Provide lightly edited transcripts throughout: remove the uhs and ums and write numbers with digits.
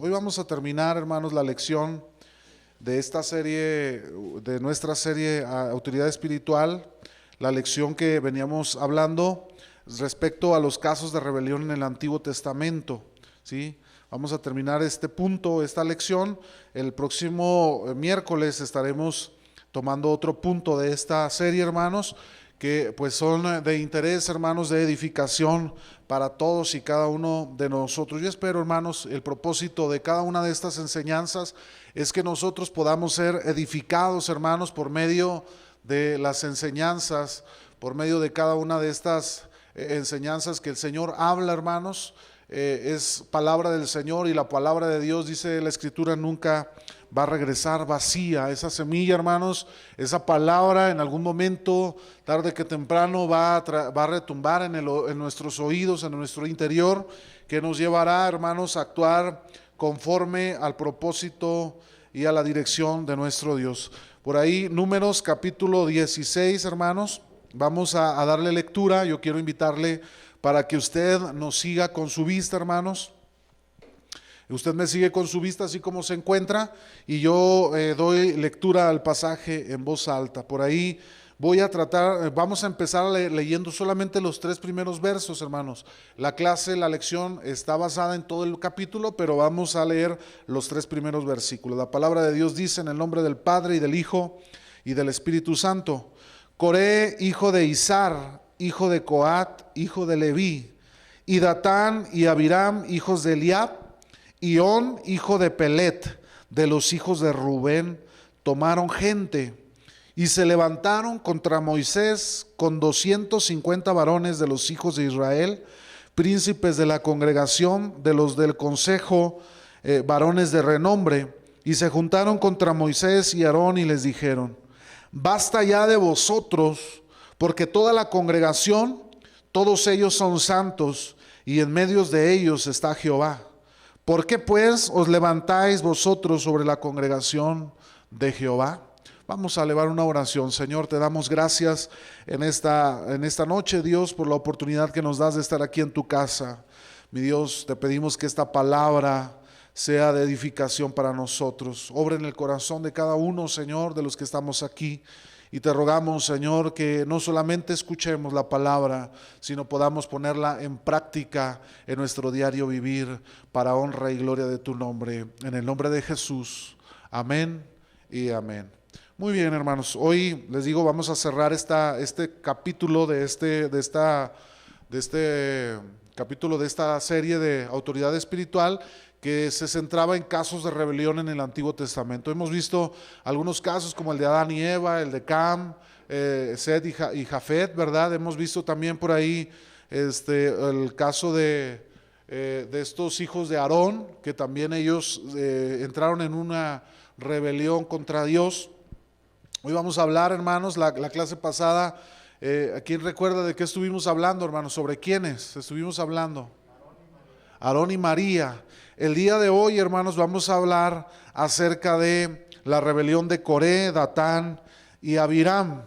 Hoy vamos a terminar, hermanos, la lección de esta serie, de nuestra serie Autoridad Espiritual, la lección que veníamos hablando respecto a los casos de rebelión en el Antiguo Testamento, ¿sí? Vamos a terminar este punto, esta lección. El próximo miércoles estaremos tomando otro punto de esta serie, hermanos, que pues son de interés, hermanos, de edificación para todos y cada uno de nosotros. Yo espero, hermanos, el propósito de cada una de estas enseñanzas es que nosotros podamos ser edificados, hermanos, por medio de las enseñanzas, por medio de cada una de estas enseñanzas que el Señor habla, hermanos. Es palabra del Señor, y la palabra de Dios, dice la Escritura, nunca va a regresar vacía. Esa semilla, hermanos, esa palabra en algún momento, tarde que temprano, va a retumbar en nuestros oídos, en nuestro interior, que nos llevará, hermanos, a actuar conforme al propósito y a la dirección de nuestro Dios. Por ahí, Números capítulo 16, hermanos, vamos a darle lectura. Yo quiero invitarle para que usted nos siga con su vista, hermanos. Usted me sigue con su vista así como se encuentra, y yo doy lectura al pasaje en voz alta. Por ahí voy a tratar, vamos a empezar leyendo solamente los 3 primeros versos, hermanos. La lección está basada en todo el capítulo, pero vamos a leer los 3 primeros versículos. La palabra de Dios dice: en el nombre del Padre, y del Hijo, y del Espíritu Santo. Coré, hijo de Izar, hijo de Coat, hijo de Leví, y Datán y Abiram, hijos de Eliab, y On, hijo de Pelet, de los hijos de Rubén, tomaron gente y se levantaron contra Moisés con 250 varones de los hijos de Israel, príncipes de la congregación, de los del consejo, varones de renombre, y se juntaron contra Moisés y Aarón y les dijeron: basta ya de vosotros, porque toda la congregación, todos ellos son santos, y en medio de ellos está Jehová. ¿Por qué pues os levantáis vosotros sobre la congregación de Jehová? Vamos a elevar una oración. Señor, te damos gracias en esta noche, Dios, por la oportunidad que nos das de estar aquí en tu casa. Mi Dios, te pedimos que esta palabra sea de edificación para nosotros. Obra en el corazón de cada uno, Señor, de los que estamos aquí. Y te rogamos, Señor, que no solamente escuchemos la palabra, sino podamos ponerla en práctica en nuestro diario vivir, para honra y gloria de tu nombre. En el nombre de Jesús. Amén y amén. Muy bien, hermanos. Hoy les digo, vamos a cerrar este capítulo de capítulo de esta serie de autoridad espiritual, que se centraba en casos de rebelión en el Antiguo Testamento. Hemos visto algunos casos como el de Adán y Eva, el de Cam, Set y Jafet, ¿verdad? Hemos visto también por ahí el caso de estos hijos de Aarón, que también ellos entraron en una rebelión contra Dios. Hoy vamos a hablar, hermanos, la clase pasada, ¿quién recuerda de qué estuvimos hablando, hermanos? ¿Sobre quiénes estuvimos hablando? Aarón y María. El día de hoy, hermanos, vamos a hablar acerca de la rebelión de Coré, Datán y Abiram.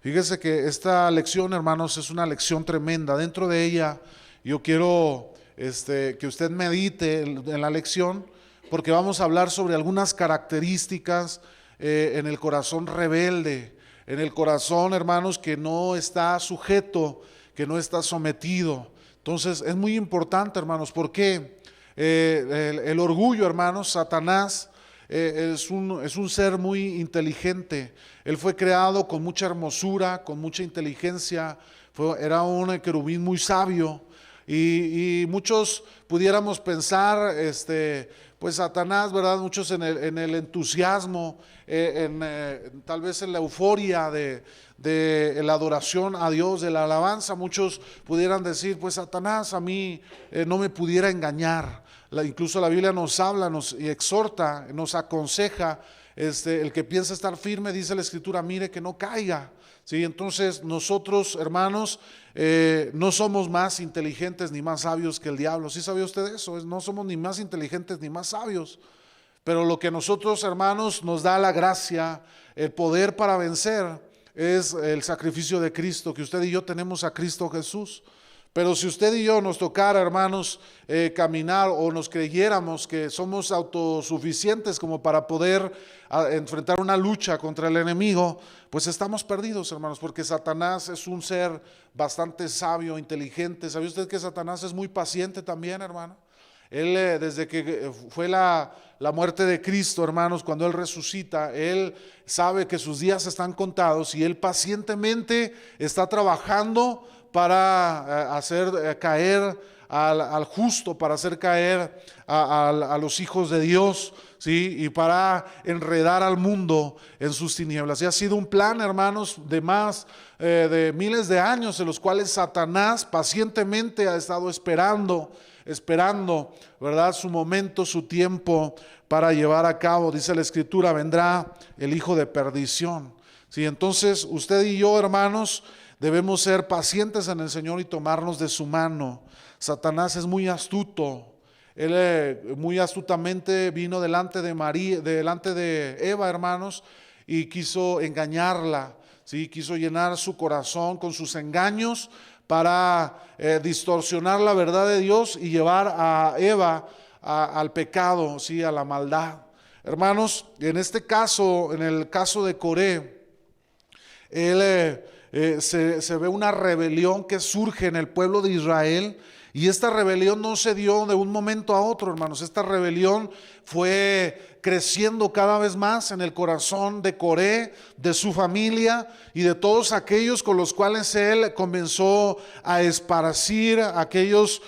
Fíjese que esta lección, hermanos, es una lección tremenda. Dentro de ella yo quiero que usted medite en la lección, porque vamos a hablar sobre algunas características en el corazón rebelde, en el corazón, hermanos, que no está sujeto, que no está sometido. Entonces es muy importante, hermanos, porque el orgullo, hermanos, Satanás es un ser muy inteligente. Él fue creado con mucha hermosura, con mucha inteligencia. Era un querubín muy sabio, y muchos pudiéramos pensar, pues Satanás, ¿verdad? Muchos en el entusiasmo, tal vez en la euforia de la adoración a Dios, de la alabanza, muchos pudieran decir: pues Satanás a mí no me pudiera engañar. Incluso la Biblia nos habla, nos exhorta, nos aconseja, el que piensa estar firme, dice la Escritura, mire que no caiga. ¿Sí? Entonces nosotros, hermanos, no somos más inteligentes ni más sabios que el diablo. ¿Sí sabía usted eso? No somos ni más inteligentes ni más sabios. Pero lo que nosotros, hermanos, nos da la gracia, el poder para vencer, es el sacrificio de Cristo, que usted y yo tenemos a Cristo Jesús. Pero si usted y yo nos tocara, hermanos, caminar o nos creyéramos que somos autosuficientes como para poder enfrentar una lucha contra el enemigo, pues estamos perdidos, hermanos, porque Satanás es un ser bastante sabio, inteligente. ¿Sabe usted que Satanás es muy paciente también, hermano? Él, desde que fue la muerte de Cristo, hermanos, cuando Él resucita, Él sabe que sus días están contados y Él pacientemente está trabajando para hacer caer al justo, para hacer caer a los hijos de Dios, ¿sí? Y para enredar al mundo en sus tinieblas. Y ha sido un plan, hermanos, de más de miles de años, en los cuales Satanás pacientemente ha estado esperando, ¿verdad?, su momento, su tiempo para llevar a cabo. Dice la Escritura: vendrá el hijo de perdición. Sí, entonces usted y yo, hermanos, debemos ser pacientes en el Señor y tomarnos de su mano. Satanás es muy astuto. Él muy astutamente vino delante de Eva, hermanos, y quiso engañarla, ¿sí? Quiso llenar su corazón con sus engaños para distorsionar la verdad de Dios y llevar a Eva al pecado, ¿sí?, a la maldad. Hermanos, en este caso, en el caso de Coré, se ve una rebelión que surge en el pueblo de Israel. Y esta rebelión no se dio de un momento a otro, hermanos. Esta rebelión fue creciendo cada vez más en el corazón de Coré, de su familia y de todos aquellos con los cuales él comenzó a esparcir aquellos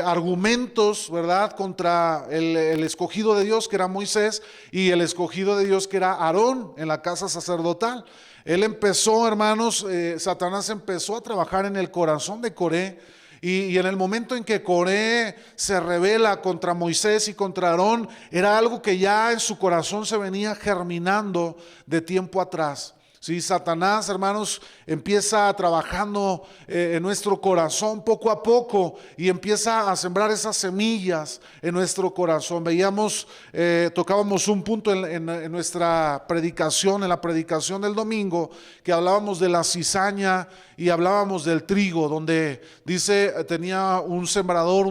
argumentos, ¿verdad?, contra el escogido de Dios, que era Moisés, y el escogido de Dios, que era Aarón, en la casa sacerdotal. Él empezó, hermanos, Satanás empezó a trabajar en el corazón de Coré. Y en el momento en que Coré se rebela contra Moisés y contra Aarón, era algo que ya en su corazón se venía germinando de tiempo atrás. Sí, Satanás, hermanos, empieza trabajando en nuestro corazón poco a poco y empieza a sembrar esas semillas en nuestro corazón. Tocábamos un punto en nuestra predicación, en la predicación del domingo, que hablábamos de la cizaña y hablábamos del trigo, donde dice, tenía un sembrador,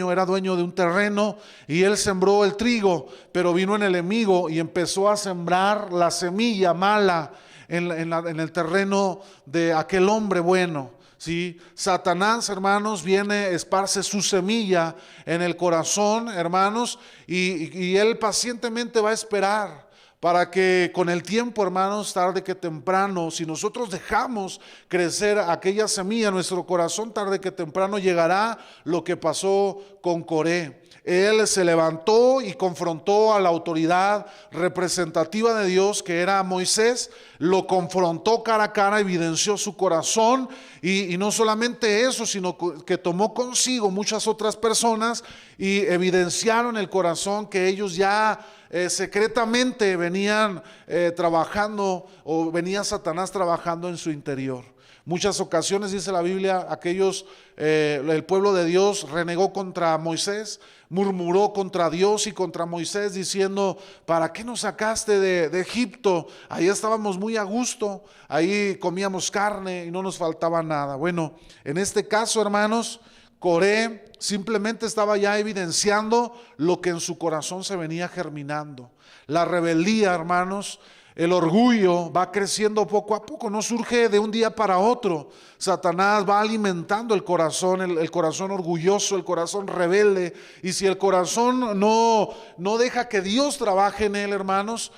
era dueño de un terreno, y él sembró el trigo, pero vino el enemigo y empezó a sembrar la semilla mala en el terreno de aquel hombre bueno. ¿Sí? Satanás, hermanos, esparce su semilla en el corazón, hermanos, y él pacientemente va a esperar para que con el tiempo, hermanos, tarde que temprano, si nosotros dejamos crecer aquella semilla en nuestro corazón, tarde que temprano llegará lo que pasó con Coré. Él se levantó y confrontó a la autoridad representativa de Dios, que era Moisés. Lo confrontó cara a cara, evidenció su corazón, y no solamente eso, sino que tomó consigo muchas otras personas y evidenciaron el corazón que ellos ya secretamente venían trabajando, o venía Satanás trabajando en su interior. Muchas ocasiones, dice la Biblia, el pueblo de Dios renegó contra Moisés, murmuró contra Dios y contra Moisés, diciendo: ¿para qué nos sacaste de Egipto? Ahí estábamos muy a gusto, ahí comíamos carne y no nos faltaba nada. Bueno, en este caso, hermanos, Coré simplemente estaba ya evidenciando lo que en su corazón se venía germinando. La rebeldía, hermanos, el orgullo va creciendo poco a poco, no surge de un día para otro. Satanás va alimentando el corazón, el corazón orgulloso, el corazón rebelde. Y si el corazón no deja que Dios trabaje en él, hermanos,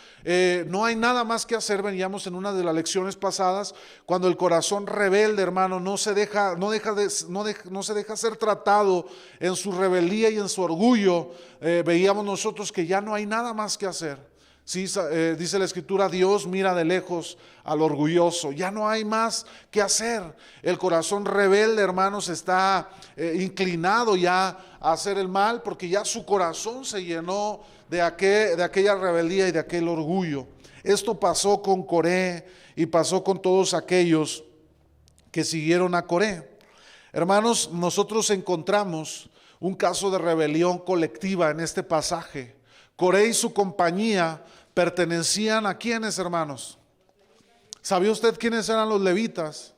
no hay nada más que hacer. Veníamos en una de las lecciones pasadas, cuando el corazón rebelde, hermano, no se deja ser tratado en su rebeldía y en su orgullo, veíamos nosotros que ya no hay nada más que hacer. Sí, dice la Escritura: Dios mira de lejos al orgulloso. Ya no hay más que hacer. El corazón rebelde, hermanos, está inclinado ya a hacer el mal, porque ya su corazón se llenó de aquella rebeldía y de aquel orgullo. Esto pasó con Coré y pasó con todos aquellos que siguieron a Coré. Hermanos, nosotros encontramos un caso de rebelión colectiva en este pasaje. Coré y su compañía pertenecían ¿a quiénes, hermanos? ¿Sabía usted quiénes eran los levitas?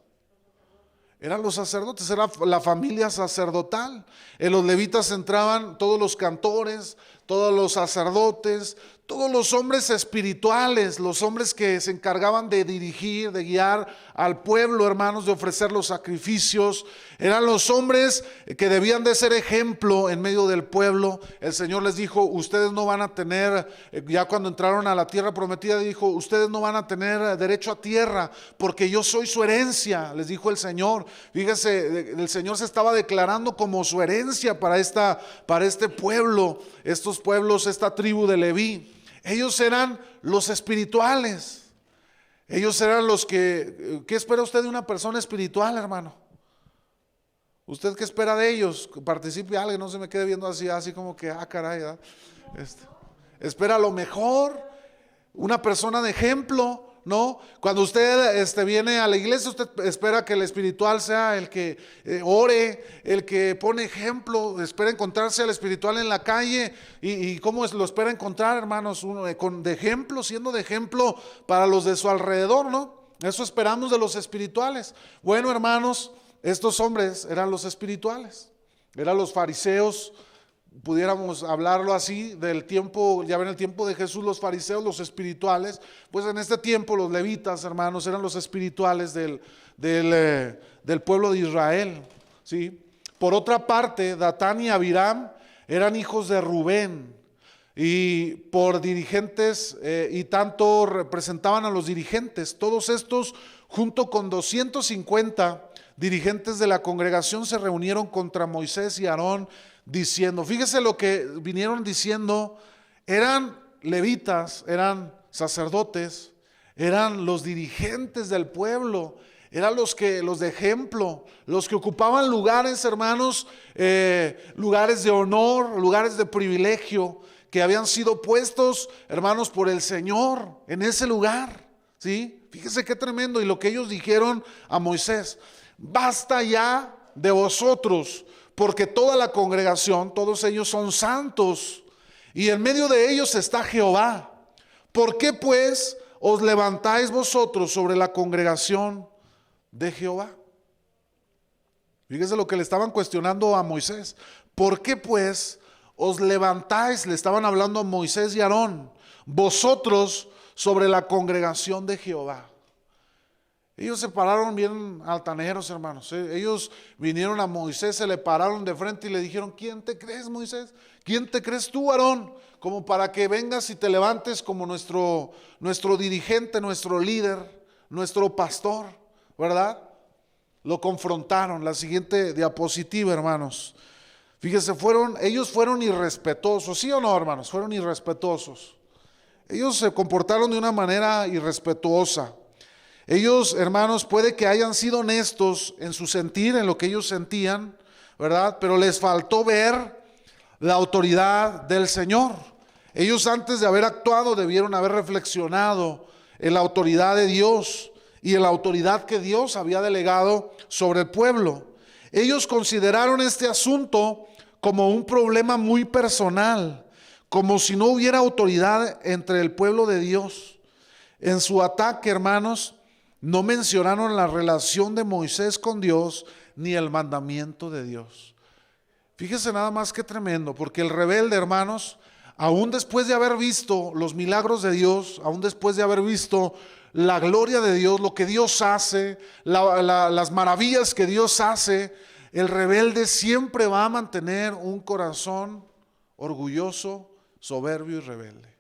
Eran los sacerdotes, era la familia sacerdotal. En los levitas entraban todos los cantores, todos los sacerdotes, todos los hombres espirituales, los hombres que se encargaban de dirigir, de guiar al pueblo, hermanos, de ofrecer los sacrificios. Eran los hombres que debían de ser ejemplo en medio del pueblo. El Señor les dijo, ustedes no van a tener, ya cuando entraron a la tierra prometida, dijo, ustedes no van a tener derecho a tierra, porque yo soy su herencia, les dijo el Señor. Fíjese, el Señor se estaba declarando como su herencia para este pueblo, estos pueblos, esta tribu de Leví. Ellos eran los espirituales. Ellos eran los que... ¿Qué espera usted de una persona espiritual, hermano? ¿Usted qué espera de ellos? Participe algo, no se me quede viendo así como que, caray, ¿verdad? Espera lo mejor, una persona de ejemplo, ¿no? Cuando usted viene a la iglesia, usted espera que el espiritual sea el que ore, el que pone ejemplo, espera encontrarse al espiritual en la calle. ¿Y cómo lo espera encontrar, hermanos? De ejemplo, siendo de ejemplo para los de su alrededor, ¿no? Eso esperamos de los espirituales. Bueno, hermanos, estos hombres eran los espirituales, eran los fariseos. Pudiéramos hablarlo así del tiempo, ya ven el tiempo de Jesús, los fariseos, los espirituales, pues en este tiempo los levitas, hermanos, eran los espirituales del pueblo de Israel, ¿sí? Por otra parte, Datán y Abiram eran hijos de Rubén y por dirigentes y tanto representaban a los dirigentes. Todos estos junto con 250 dirigentes de la congregación se reunieron contra Moisés y Aarón diciendo, fíjese lo que vinieron diciendo, eran levitas, eran sacerdotes, eran los dirigentes del pueblo, eran los de ejemplo, los que ocupaban lugares, hermanos, lugares de honor, lugares de privilegio, que habían sido puestos, hermanos, por el Señor en ese lugar, ¿sí? Fíjese qué tremendo. Y lo que ellos dijeron a Moisés, basta ya de vosotros, porque toda la congregación, todos ellos son santos, y en medio de ellos está Jehová. ¿Por qué pues os levantáis vosotros sobre la congregación de Jehová? Fíjese lo que le estaban cuestionando a Moisés. ¿Por qué pues os levantáis? Le estaban hablando a Moisés y Aarón, vosotros sobre la congregación de Jehová. Ellos se pararon bien altaneros, hermanos. Ellos vinieron a Moisés, se le pararon de frente y le dijeron, ¿quién te crees, Moisés? ¿Quién te crees tú, Aarón? Como para que vengas y te levantes como nuestro dirigente, nuestro líder, nuestro pastor, ¿verdad? Lo confrontaron. La siguiente diapositiva, hermanos. Fíjese, ellos fueron irrespetuosos, ¿sí o no, hermanos? Fueron irrespetuosos. Ellos se comportaron de una manera irrespetuosa. Ellos, hermanos, puede que hayan sido honestos en su sentir, en lo que ellos sentían, ¿verdad? Pero les faltó ver la autoridad del Señor. Ellos antes de haber actuado debieron haber reflexionado en la autoridad de Dios y en la autoridad que Dios había delegado sobre el pueblo. Ellos consideraron este asunto como un problema muy personal, como si no hubiera autoridad entre el pueblo de Dios. En su ataque, hermanos, no mencionaron la relación de Moisés con Dios ni el mandamiento de Dios. Fíjese nada más qué tremendo, porque el rebelde, hermanos, aún después de haber visto los milagros de Dios, aún después de haber visto la gloria de Dios, lo que Dios hace, las maravillas que Dios hace, el rebelde siempre va a mantener un corazón orgulloso, soberbio y rebelde.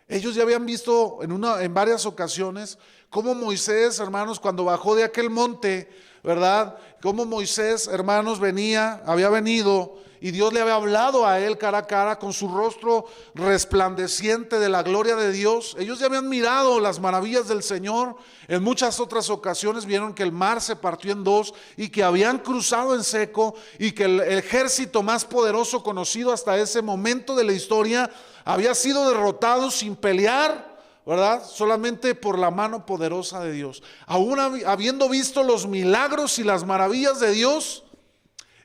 Ellos ya habían visto en varias ocasiones cómo Moisés, hermanos, cuando bajó de aquel monte, ¿verdad? Cómo Moisés, hermanos, había venido y Dios le había hablado a él cara a cara con su rostro resplandeciente de la gloria de Dios. Ellos ya habían mirado las maravillas del Señor. En muchas otras ocasiones vieron que el mar se partió en dos y que habían cruzado en seco y que el ejército más poderoso conocido hasta ese momento de la historia había sido derrotado sin pelear, ¿verdad? Solamente por la mano poderosa de Dios. Aún habiendo visto los milagros y las maravillas de Dios,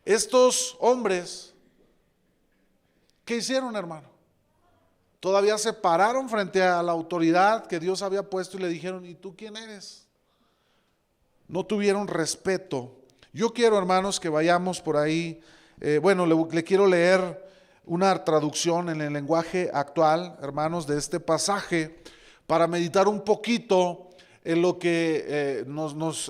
estos hombres, ¿qué hicieron, hermano? Todavía se pararon frente a la autoridad que Dios había puesto y le dijeron, ¿y tú quién eres? no tuvieron respeto. Yo quiero, hermanos, que vayamos por ahí. Le quiero leer una traducción en el lenguaje actual, hermanos, de este pasaje, para meditar un poquito en lo que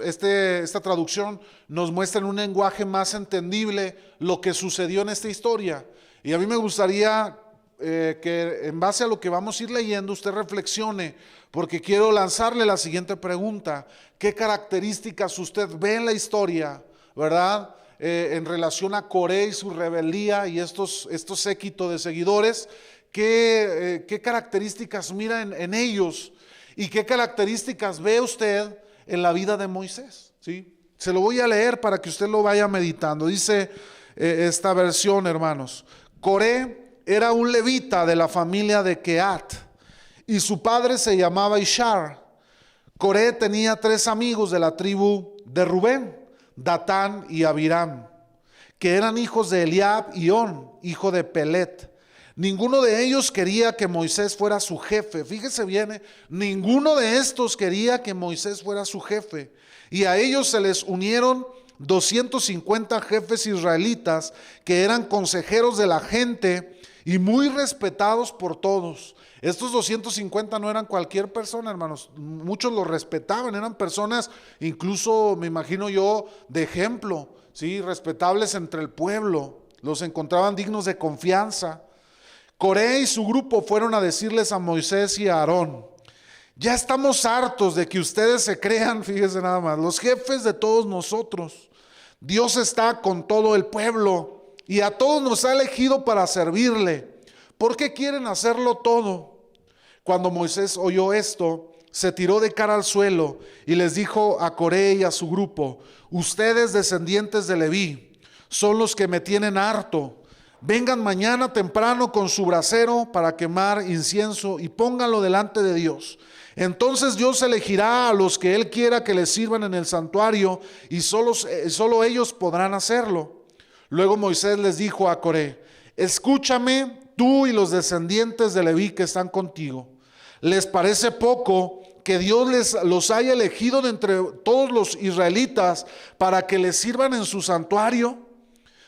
esta traducción nos muestra en un lenguaje más entendible lo que sucedió en esta historia. Y a mí me gustaría que en base a lo que vamos a ir leyendo, usted reflexione, porque quiero lanzarle la siguiente pregunta: ¿qué características usted ve en la historia, verdad? En relación a Coré y su rebeldía y estos séquito de seguidores, ¿qué características mira en ellos? ¿Y qué características ve usted en la vida de Moisés? ¿Sí? Se lo voy a leer para que usted lo vaya meditando. Dice esta versión, hermanos: Coré era un levita de la familia de Kehat, y su padre se llamaba Ishar. Coré tenía 3 amigos de la tribu de Rubén, Datán y Abiram, que eran hijos de Eliab y On, hijo de Pelet. Ninguno de ellos quería que Moisés fuera su jefe. Fíjese bien, ninguno de estos quería que Moisés fuera su jefe. Y a ellos se les unieron 250 jefes israelitas que eran consejeros de la gente y muy respetados por todos. Estos 250 no eran cualquier persona, hermanos. Muchos los respetaban, eran personas, incluso me imagino yo, de ejemplo, ¿sí? Respetables entre el pueblo. Los encontraban dignos de confianza. Coré y su grupo fueron a decirles a Moisés y a Aarón: ya estamos hartos de que ustedes se crean, fíjense nada más, los jefes de todos nosotros. Dios está con todo el pueblo y a todos nos ha elegido para servirle. ¿Por qué quieren hacerlo todo? Cuando Moisés oyó esto, se tiró de cara al suelo y les dijo a Coré y a su grupo: ustedes, descendientes de Leví, son los que me tienen harto. Vengan mañana temprano con su brasero para quemar incienso y pónganlo delante de Dios. Entonces Dios elegirá a los que Él quiera que le sirvan en el santuario, y solo ellos podrán hacerlo. Luego Moisés les dijo a Coré: escúchame tú y los descendientes de Leví que están contigo. ¿Les parece poco que Dios los haya elegido de entre todos los israelitas para que les sirvan en su santuario?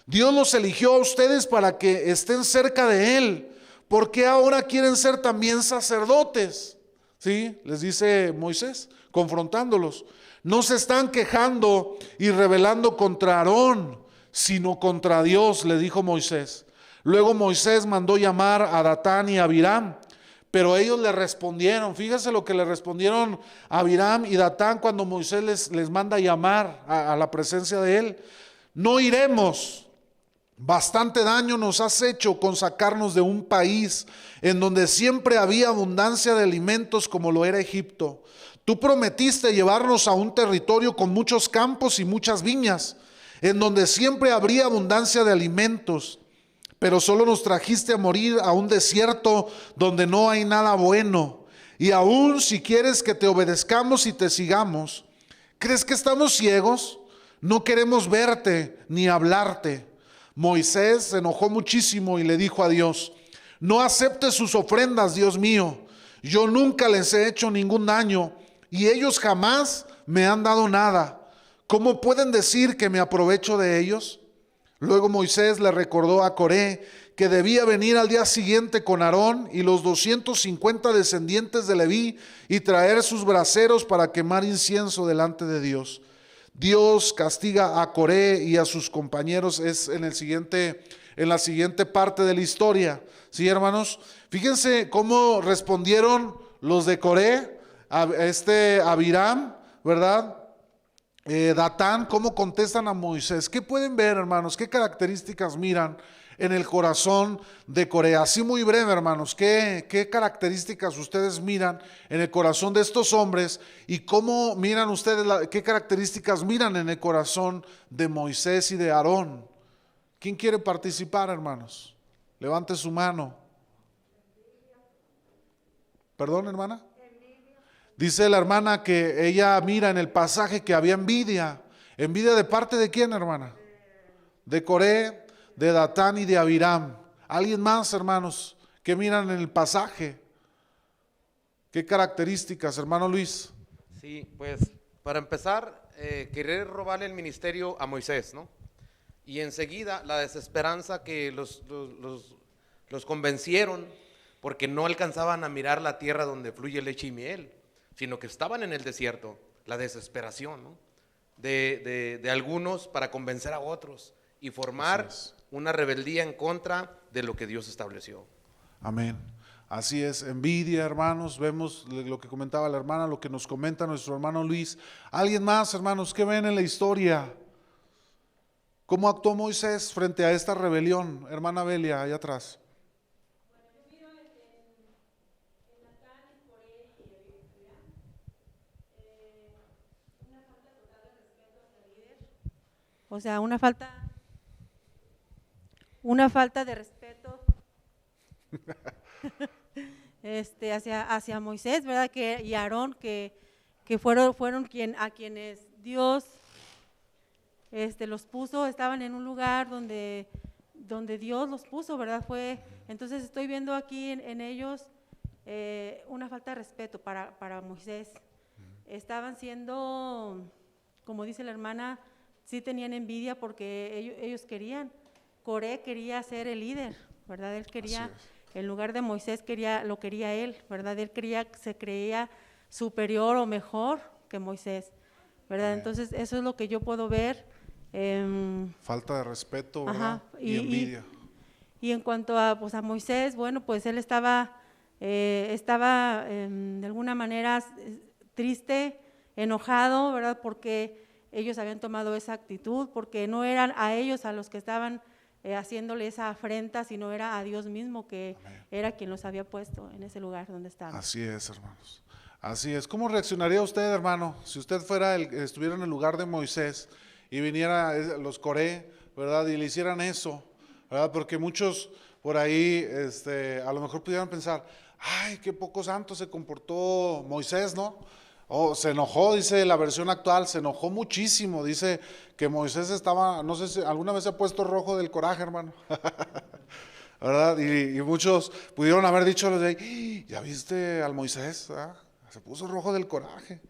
Dios los eligió a ustedes para que estén cerca de Él. ¿Por qué ahora quieren ser también sacerdotes? ¿Sí? Les dice Moisés, confrontándolos. No se están quejando y rebelando contra Aarón, sino contra Dios, le dijo Moisés. Luego Moisés mandó llamar a Datán y a Abiram, pero ellos le respondieron. Fíjese lo que le respondieron a Abiram y Datán cuando Moisés les manda llamar a la presencia de él: no iremos. Bastante daño nos has hecho con sacarnos de un país en donde siempre había abundancia de alimentos como lo era Egipto. Tú prometiste llevarnos a un territorio con muchos campos y muchas viñas, en donde siempre habría abundancia de alimentos, pero solo nos trajiste a morir a un desierto donde no hay nada bueno. Y aún si quieres que te obedezcamos y te sigamos, ¿crees que estamos ciegos? No queremos verte ni hablarte. Moisés se enojó muchísimo y le dijo a Dios: no aceptes sus ofrendas, Dios mío. Yo nunca les he hecho ningún daño y ellos jamás me han dado nada. ¿Cómo pueden decir que me aprovecho de ellos? Luego Moisés le recordó a Coré que debía venir al día siguiente con Aarón y los 250 descendientes de Leví y traer sus braseros para quemar incienso delante de Dios. Dios castiga a Coré y a sus compañeros en la siguiente parte de la historia. ¿Sí, hermanos? Fíjense cómo respondieron los de Coré, a Abiram, ¿verdad? Datán, cómo contestan a Moisés. ¿Qué pueden ver, hermanos? ¿Qué características miran en el corazón de Coré? Así muy breve, hermanos, ¿qué características ustedes miran en el corazón de estos hombres? ¿Y cómo miran ustedes, qué características miran en el corazón de Moisés y de Aarón? ¿Quién quiere participar, hermanos? Levante su mano. ¿Perdón, hermana? Dice la hermana que ella mira en el pasaje que había envidia. ¿Envidia de parte de quién, hermana? De Coré, de Datán y de Abiram. ¿Alguien más, hermanos, que miran en el pasaje? ¿Qué características, hermano Luis? Sí, pues para empezar, querer robarle el ministerio a Moisés, ¿no? Y enseguida la desesperanza que los convencieron, porque no alcanzaban a mirar la tierra donde fluye leche y miel, sino que estaban en el desierto. La desesperación, ¿no? de algunos para convencer a otros y formar una rebeldía en contra de lo que Dios estableció. Amén. Así es, envidia, hermanos. Vemos lo que comentaba la hermana, lo que nos comenta nuestro hermano Luis. ¿Alguien más, hermanos, qué ven en la historia? ¿Cómo actuó Moisés frente a esta rebelión? Hermana Belia, allá atrás. O sea, una falta de respeto hacia Moisés, ¿verdad? Y Aarón, que fueron a quienes Dios los puso, estaban en un lugar donde Dios los puso, ¿verdad? Entonces estoy viendo aquí en ellos una falta de respeto para Moisés. Estaban siendo, como dice la hermana, sí tenían envidia porque ellos querían. Coré quería ser el líder, ¿verdad? Él quería, en lugar de Moisés, lo quería él, ¿verdad? Él se creía superior o mejor que Moisés, ¿verdad? Entonces eso es lo que yo puedo ver. Falta de respeto, ¿verdad? Y envidia. Y en cuanto a Moisés, bueno, pues él estaba de alguna manera triste, enojado, ¿verdad? Porque ellos habían tomado esa actitud, porque no eran a ellos a los que estaban haciéndole esa afrenta, sino era a Dios mismo, que era quien los había puesto en ese lugar donde estaban. Así es, hermanos. Así es. ¿Cómo reaccionaría usted, hermano, si usted estuviera en el lugar de Moisés y viniera los Coré, ¿verdad? Y le hicieran eso, ¿verdad? Porque muchos por ahí a lo mejor pudieran pensar, ay, qué poco santo se comportó Moisés, ¿no? Se enojó, dice la versión actual, se enojó muchísimo, dice que Moisés estaba, no sé si alguna vez se ha puesto rojo del coraje, hermano, ¿verdad? Y muchos pudieron haber dicho los de ahí, ¿ya viste al Moisés? ¿Verdad? Se puso rojo del coraje,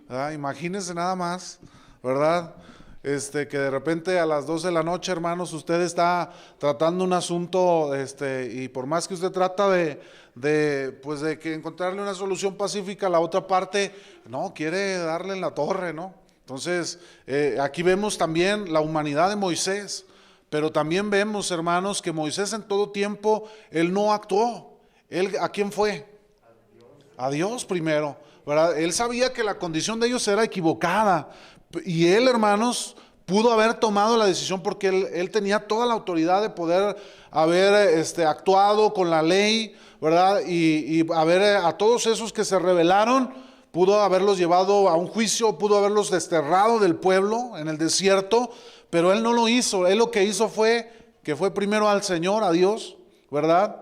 ¿verdad? Imagínense nada más, ¿verdad? Que de repente a las 12 de la noche, hermanos, usted está tratando un asunto, y por más que usted trata de que encontrarle una solución pacífica, la otra parte no quiere darle en la torre, ¿no? Entonces, aquí vemos también la humanidad de Moisés, pero también vemos, hermanos, que Moisés en todo tiempo, él no actuó. ¿A quién fue? A Dios primero, ¿verdad? Él sabía que la condición de ellos era equivocada. Y él, hermanos, pudo haber tomado la decisión porque él tenía toda la autoridad de poder haber actuado con la ley, ¿verdad? Y a todos esos que se rebelaron, pudo haberlos llevado a un juicio, pudo haberlos desterrado del pueblo en el desierto, pero él no lo hizo. Él lo que hizo fue que fue primero al Señor, a Dios, ¿verdad?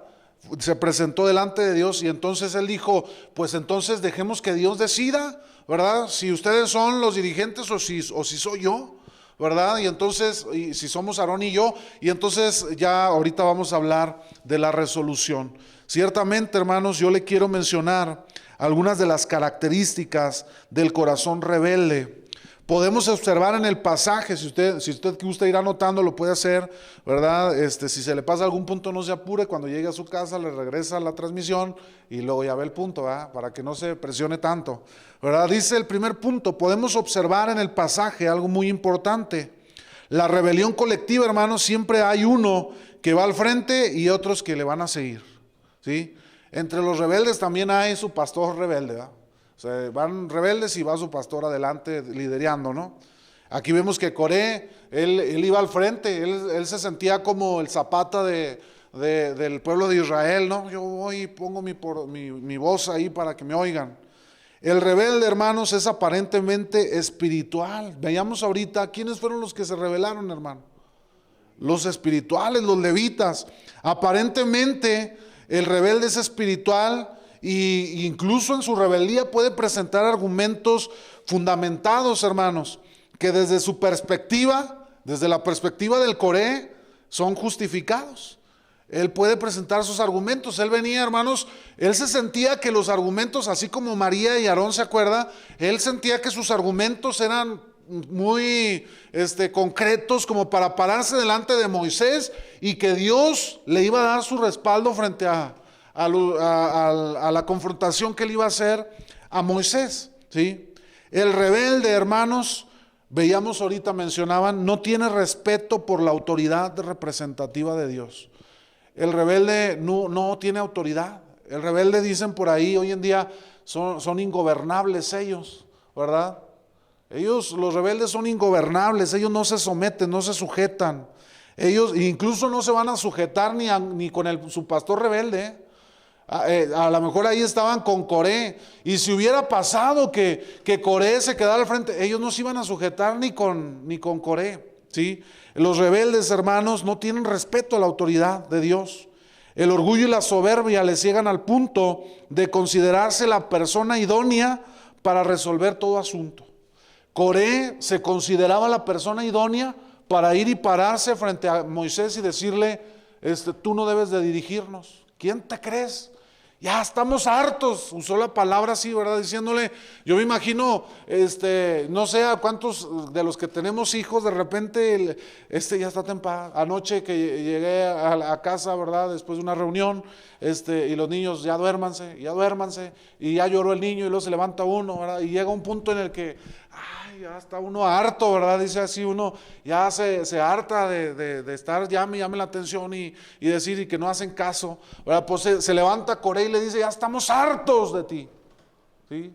Se presentó delante de Dios y entonces él dijo, pues entonces dejemos que Dios decida, ¿verdad? Si ustedes son los dirigentes o si soy yo, ¿verdad? Y entonces, si somos Aarón y yo, y entonces ya ahorita vamos a hablar de la resolución. Ciertamente, hermanos, yo le quiero mencionar algunas de las características del corazón rebelde. Podemos observar en el pasaje, si usted gusta ir anotando, lo puede hacer, ¿verdad? Si se le pasa algún punto, no se apure, cuando llegue a su casa le regresa la transmisión y luego ya ve el punto, ¿verdad? Para que no se presione tanto, ¿verdad? Dice el primer punto, podemos observar en el pasaje algo muy importante. La rebelión colectiva, hermanos, siempre hay uno que va al frente y otros que le van a seguir, ¿sí? Entre los rebeldes también hay su pastor rebelde, ¿verdad? O sea, van rebeldes y va su pastor adelante liderando, ¿no? Aquí vemos que Coré, él iba al frente, él se sentía como el Zapata del pueblo de Israel, ¿no? Yo voy y pongo mi voz ahí para que me oigan. El rebelde, hermanos, es aparentemente espiritual. Veamos ahorita, ¿quiénes fueron los que se rebelaron, hermano? Los espirituales, los levitas. Aparentemente, el rebelde es espiritual. Y incluso en su rebeldía puede presentar argumentos fundamentados, hermanos, que desde su perspectiva, desde la perspectiva del Coré, son justificados. Él puede presentar sus argumentos. Él venía, hermanos, él se sentía que los argumentos, así como María y Aarón, ¿se acuerda? Él sentía que sus argumentos eran muy concretos como para pararse delante de Moisés y que Dios le iba a dar su respaldo frente a la confrontación que él iba a hacer a Moisés, ¿sí? El rebelde, hermanos, veíamos ahorita, mencionaban, no tiene respeto por la autoridad representativa de Dios. El rebelde no tiene autoridad. El rebelde, dicen por ahí, hoy en día son ingobernables ellos, ¿verdad? Los rebeldes son ingobernables, ellos no se someten, no se sujetan. Ellos incluso no se van a sujetar ni con su pastor rebelde. A lo mejor ahí estaban con Coré, y si hubiera pasado que Coré se quedara al frente, ellos no se iban a sujetar ni con Coré, ¿sí? Los rebeldes, hermanos, no tienen respeto a la autoridad de Dios. El orgullo y la soberbia les llegan al punto de considerarse la persona idónea para resolver todo asunto. Coré se consideraba la persona idónea para ir y pararse frente a Moisés y decirle, tú no debes de dirigirnos. ¿Quién te crees? Ya estamos hartos, usó la palabra así, ¿verdad? Diciéndole, yo me imagino, no sé a cuántos de los que tenemos hijos, de repente, ya está temprano. Anoche que llegué a casa, ¿verdad? Después de una reunión, y los niños, ya duérmanse, y ya lloró el niño, y luego se levanta uno, ¿verdad? Y llega un punto en el que, ya está uno harto, ¿verdad? Dice así, uno ya se harta de estar, llame la atención y decir, y que no hacen caso, ¿verdad? Pues se levanta Coré y le dice, ya estamos hartos de ti, ¿sí?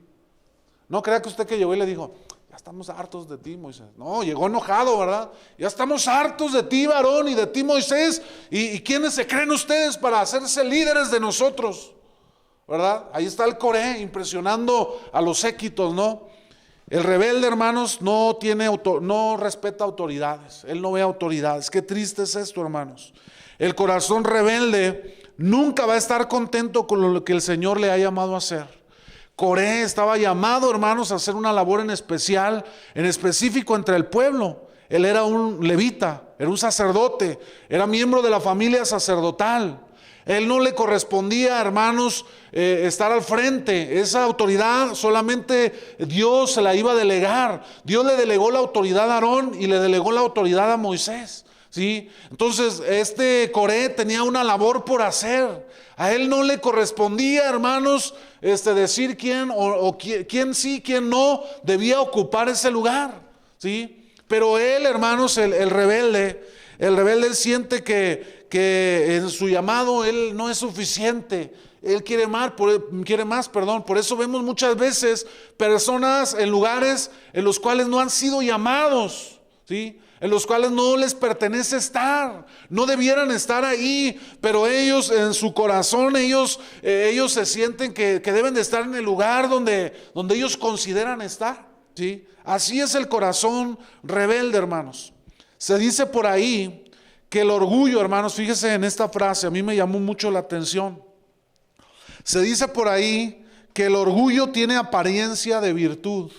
No crea que usted que llegó y le dijo, ya estamos hartos de ti, Moisés. No, llegó enojado, ¿verdad? Ya estamos hartos de ti, varón, y de ti, Moisés. ¿Y quiénes se creen ustedes para hacerse líderes de nosotros? ¿Verdad? Ahí está el Coré impresionando a los séquitos, ¿no? El rebelde, hermanos, no respeta autoridades. Él no ve autoridades. Qué triste es esto, hermanos. El corazón rebelde nunca va a estar contento con lo que el Señor le ha llamado a hacer. Coré estaba llamado, hermanos, a hacer una labor en específico entre el pueblo. Él era un levita, era un sacerdote, era miembro de la familia sacerdotal. Él no le correspondía, hermanos, estar al frente. Esa autoridad solamente Dios se la iba a delegar. Dios le delegó la autoridad a Aarón y le delegó la autoridad a Moisés, ¿sí? Entonces Coré tenía una labor por hacer. A él no le correspondía, hermanos, decir quién sí, quién no debía ocupar ese lugar, ¿sí? Pero él, hermanos, el rebelde, él siente que en su llamado él no es suficiente. Él quiere más, por eso vemos muchas veces personas en lugares en los cuales no han sido llamados, ¿sí? En los cuales no les pertenece estar, no debieran estar ahí, pero ellos en su corazón, ellos se sienten que deben de estar en el lugar donde ellos consideran estar, ¿sí? Así es el corazón rebelde, hermanos. Se dice por ahí que el orgullo, hermanos, fíjese en esta frase, a mí me llamó mucho la atención. Se dice por ahí que el orgullo tiene apariencia de virtud.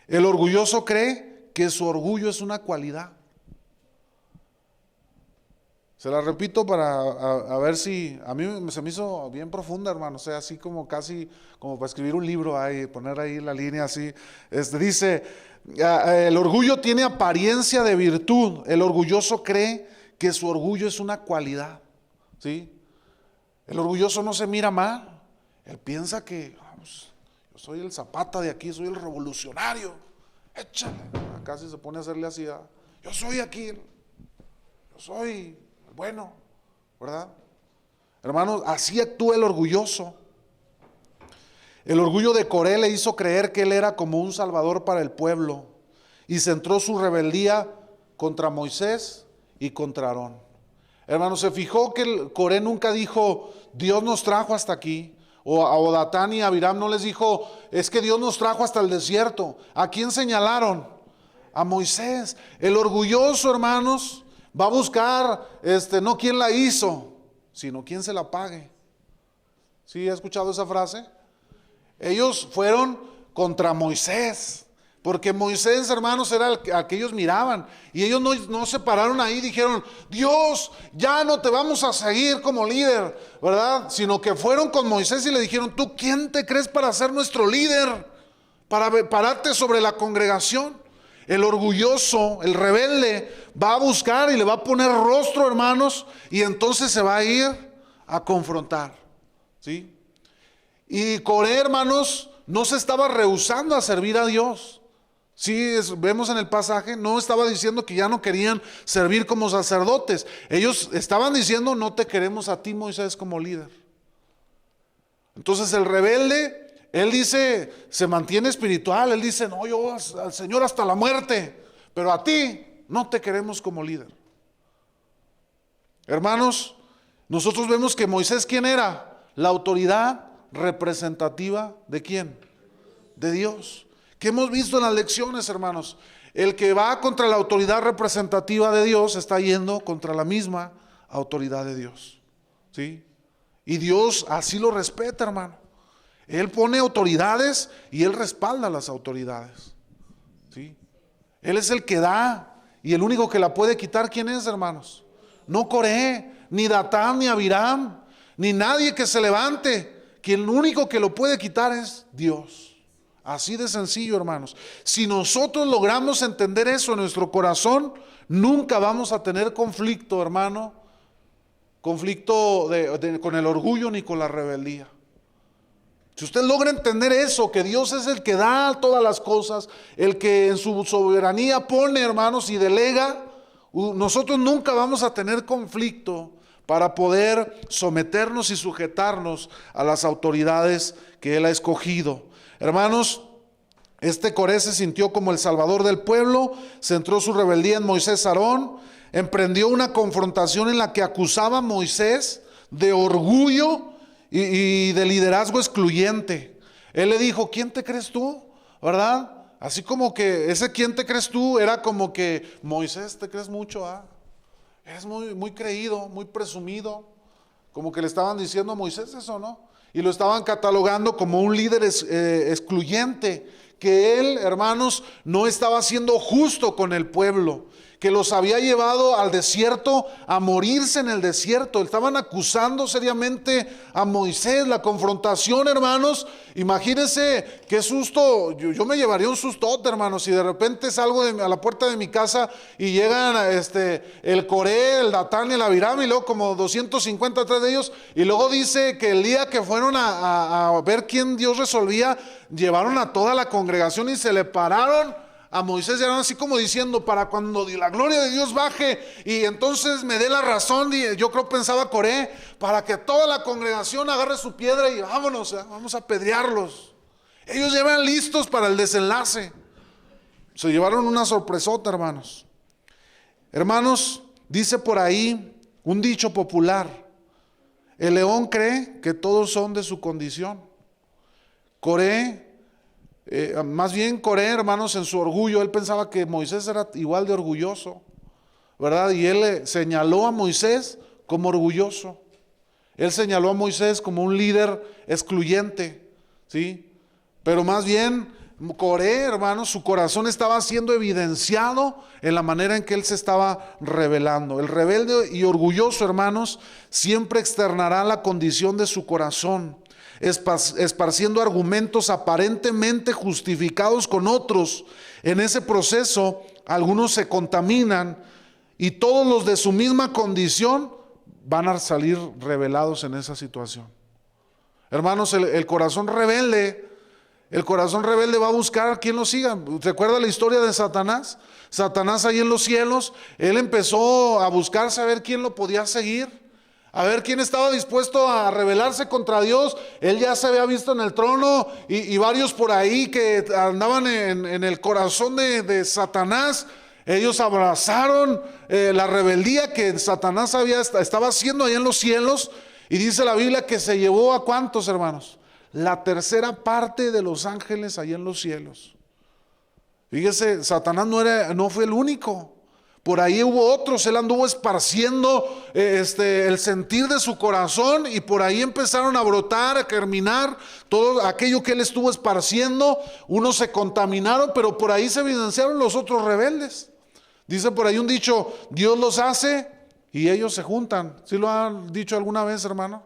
El orgulloso cree que su orgullo es una cualidad. Se la repito para ver si, a mí se me hizo bien profunda, hermano, o sea, así como casi, como para escribir un libro ahí, poner ahí la línea así. Dice, el orgullo tiene apariencia de virtud, el orgulloso cree que su orgullo es una cualidad, ¿sí? El orgulloso no se mira mal, él piensa que, vamos, yo soy el Zapata de aquí, soy el revolucionario, échale, casi se pone a hacerle así, yo soy aquí, yo soy bueno, ¿verdad? Hermanos, así actúa el orgulloso. El orgullo de Coré le hizo creer que él era como un salvador para el pueblo y centró su rebeldía contra Moisés y contra Aarón. Hermanos, se fijó que Coré nunca dijo, Dios nos trajo hasta aquí. O Datán y Abiram no les dijo, es que Dios nos trajo hasta el desierto. ¿A quién señalaron? A Moisés. El orgulloso, hermanos, va a buscar no quién la hizo, sino quién se la pague. ¿Sí ha escuchado esa frase? Ellos fueron contra Moisés, porque Moisés, hermanos, era el que ellos miraban, y ellos no se pararon ahí y dijeron, Dios, ya no te vamos a seguir como líder, ¿verdad? Sino que fueron con Moisés y le dijeron, ¿tú quién te crees para ser nuestro líder? para pararte sobre la congregación. El orgulloso, el rebelde, va a buscar y le va a poner rostro, hermanos, y entonces se va a ir a confrontar, ¿sí? Y Coré, hermanos, no se estaba rehusando a servir a Dios. Sí, vemos en el pasaje, no estaba diciendo que ya no querían servir como sacerdotes. Ellos estaban diciendo, no te queremos a ti, Moisés, como líder. Entonces el rebelde, él dice, se mantiene espiritual. Él dice, no, yo al Señor hasta la muerte, pero a ti no te queremos como líder. Hermanos, nosotros vemos que Moisés, ¿quién era? La autoridad representativa ¿de quién? De Dios. ¿Qué hemos visto en las lecciones, hermanos? El que va contra la autoridad representativa de Dios está yendo contra la misma autoridad de Dios, ¿sí? Y Dios así lo respeta, hermano. Él pone autoridades y Él respalda las autoridades, ¿sí? Él es el que da, y el único que la puede quitar, ¿quién es, hermanos? No Coré, ni Datán, ni Abiram, ni nadie que se levante. Quien único que lo puede quitar es Dios. Así de sencillo, hermanos. Si nosotros logramos entender eso en nuestro corazón, nunca vamos a tener conflicto, hermano. Conflicto con el orgullo ni con la rebeldía. Si usted logra entender eso, que Dios es el que da todas las cosas, el que en su soberanía pone, hermanos, y delega, nosotros nunca vamos a tener conflicto para poder someternos y sujetarnos a las autoridades que Él ha escogido. Hermanos, este Coré se sintió como el salvador del pueblo, centró su rebeldía en Moisés Aarón, emprendió una confrontación en la que acusaba a Moisés de orgullo y de liderazgo excluyente. Él le dijo, ¿quién te crees tú? ¿Verdad? Así como que ese ¿quién te crees tú? Era como que, Moisés, te crees mucho, ¿ah? Eres muy creído, muy presumido. Como que le estaban diciendo a Moisés eso, ¿no? Y lo estaban catalogando como un líder excluyente, que él, hermanos, no estaba siendo justo con el pueblo, que los había llevado al desierto a morirse en el desierto. Estaban acusando seriamente a Moisés. La confrontación, hermanos, imagínense qué susto. Yo me llevaría un sustote, hermanos, si de repente salgo a la puerta de mi casa y llegan el Coré, el Datán y el Abiram, y luego como 253 de ellos, y luego dice que el día que fueron a ver quién Dios resolvía, llevaron a toda la congregación y se le pararon a Moisés, y eran así como diciendo, para cuando la gloria de Dios baje y entonces me dé la razón. Y yo creo pensaba Coré, para que toda la congregación agarre su piedra y vámonos, vamos a apedrearlos. Ellos llevan listos para el desenlace. Se llevaron una sorpresota, hermanos. Hermanos, dice por ahí un dicho popular: el león cree que todos son de su condición. Coré, más bien Coré, hermanos, en su orgullo, él pensaba que Moisés era igual de orgulloso, ¿verdad? Y él señaló a Moisés como orgulloso. Él señaló a Moisés como un líder excluyente, ¿sí? Pero más bien Coré, hermanos, su corazón estaba siendo evidenciado en la manera en que él se estaba revelando. El rebelde y orgulloso, hermanos, siempre externará la condición de su corazón, esparciendo argumentos aparentemente justificados con otros. En ese proceso, algunos se contaminan y todos los de su misma condición van a salir revelados en esa situación. Hermanos, el corazón rebelde va a buscar a quien lo siga. ¿Recuerda la historia de Satanás? Satanás ahí en los cielos, él empezó a buscar saber quién lo podía seguir, a ver quién estaba dispuesto a rebelarse contra Dios. Él ya se había visto en el trono y varios por ahí que andaban en el corazón de Satanás. Ellos abrazaron la rebeldía que Satanás estaba haciendo ahí en los cielos. Y dice la Biblia que se llevó a ¿cuántos, hermanos? La tercera parte de los ángeles ahí en los cielos. Fíjese, Satanás no fue el único. Por ahí hubo otros. Él anduvo esparciendo el sentir de su corazón, y por ahí empezaron a brotar, a germinar todo aquello que él estuvo esparciendo. Unos se contaminaron, pero por ahí se evidenciaron los otros rebeldes. Dice por ahí un dicho: Dios los hace y ellos se juntan. ¿Sí lo han dicho alguna vez, hermano?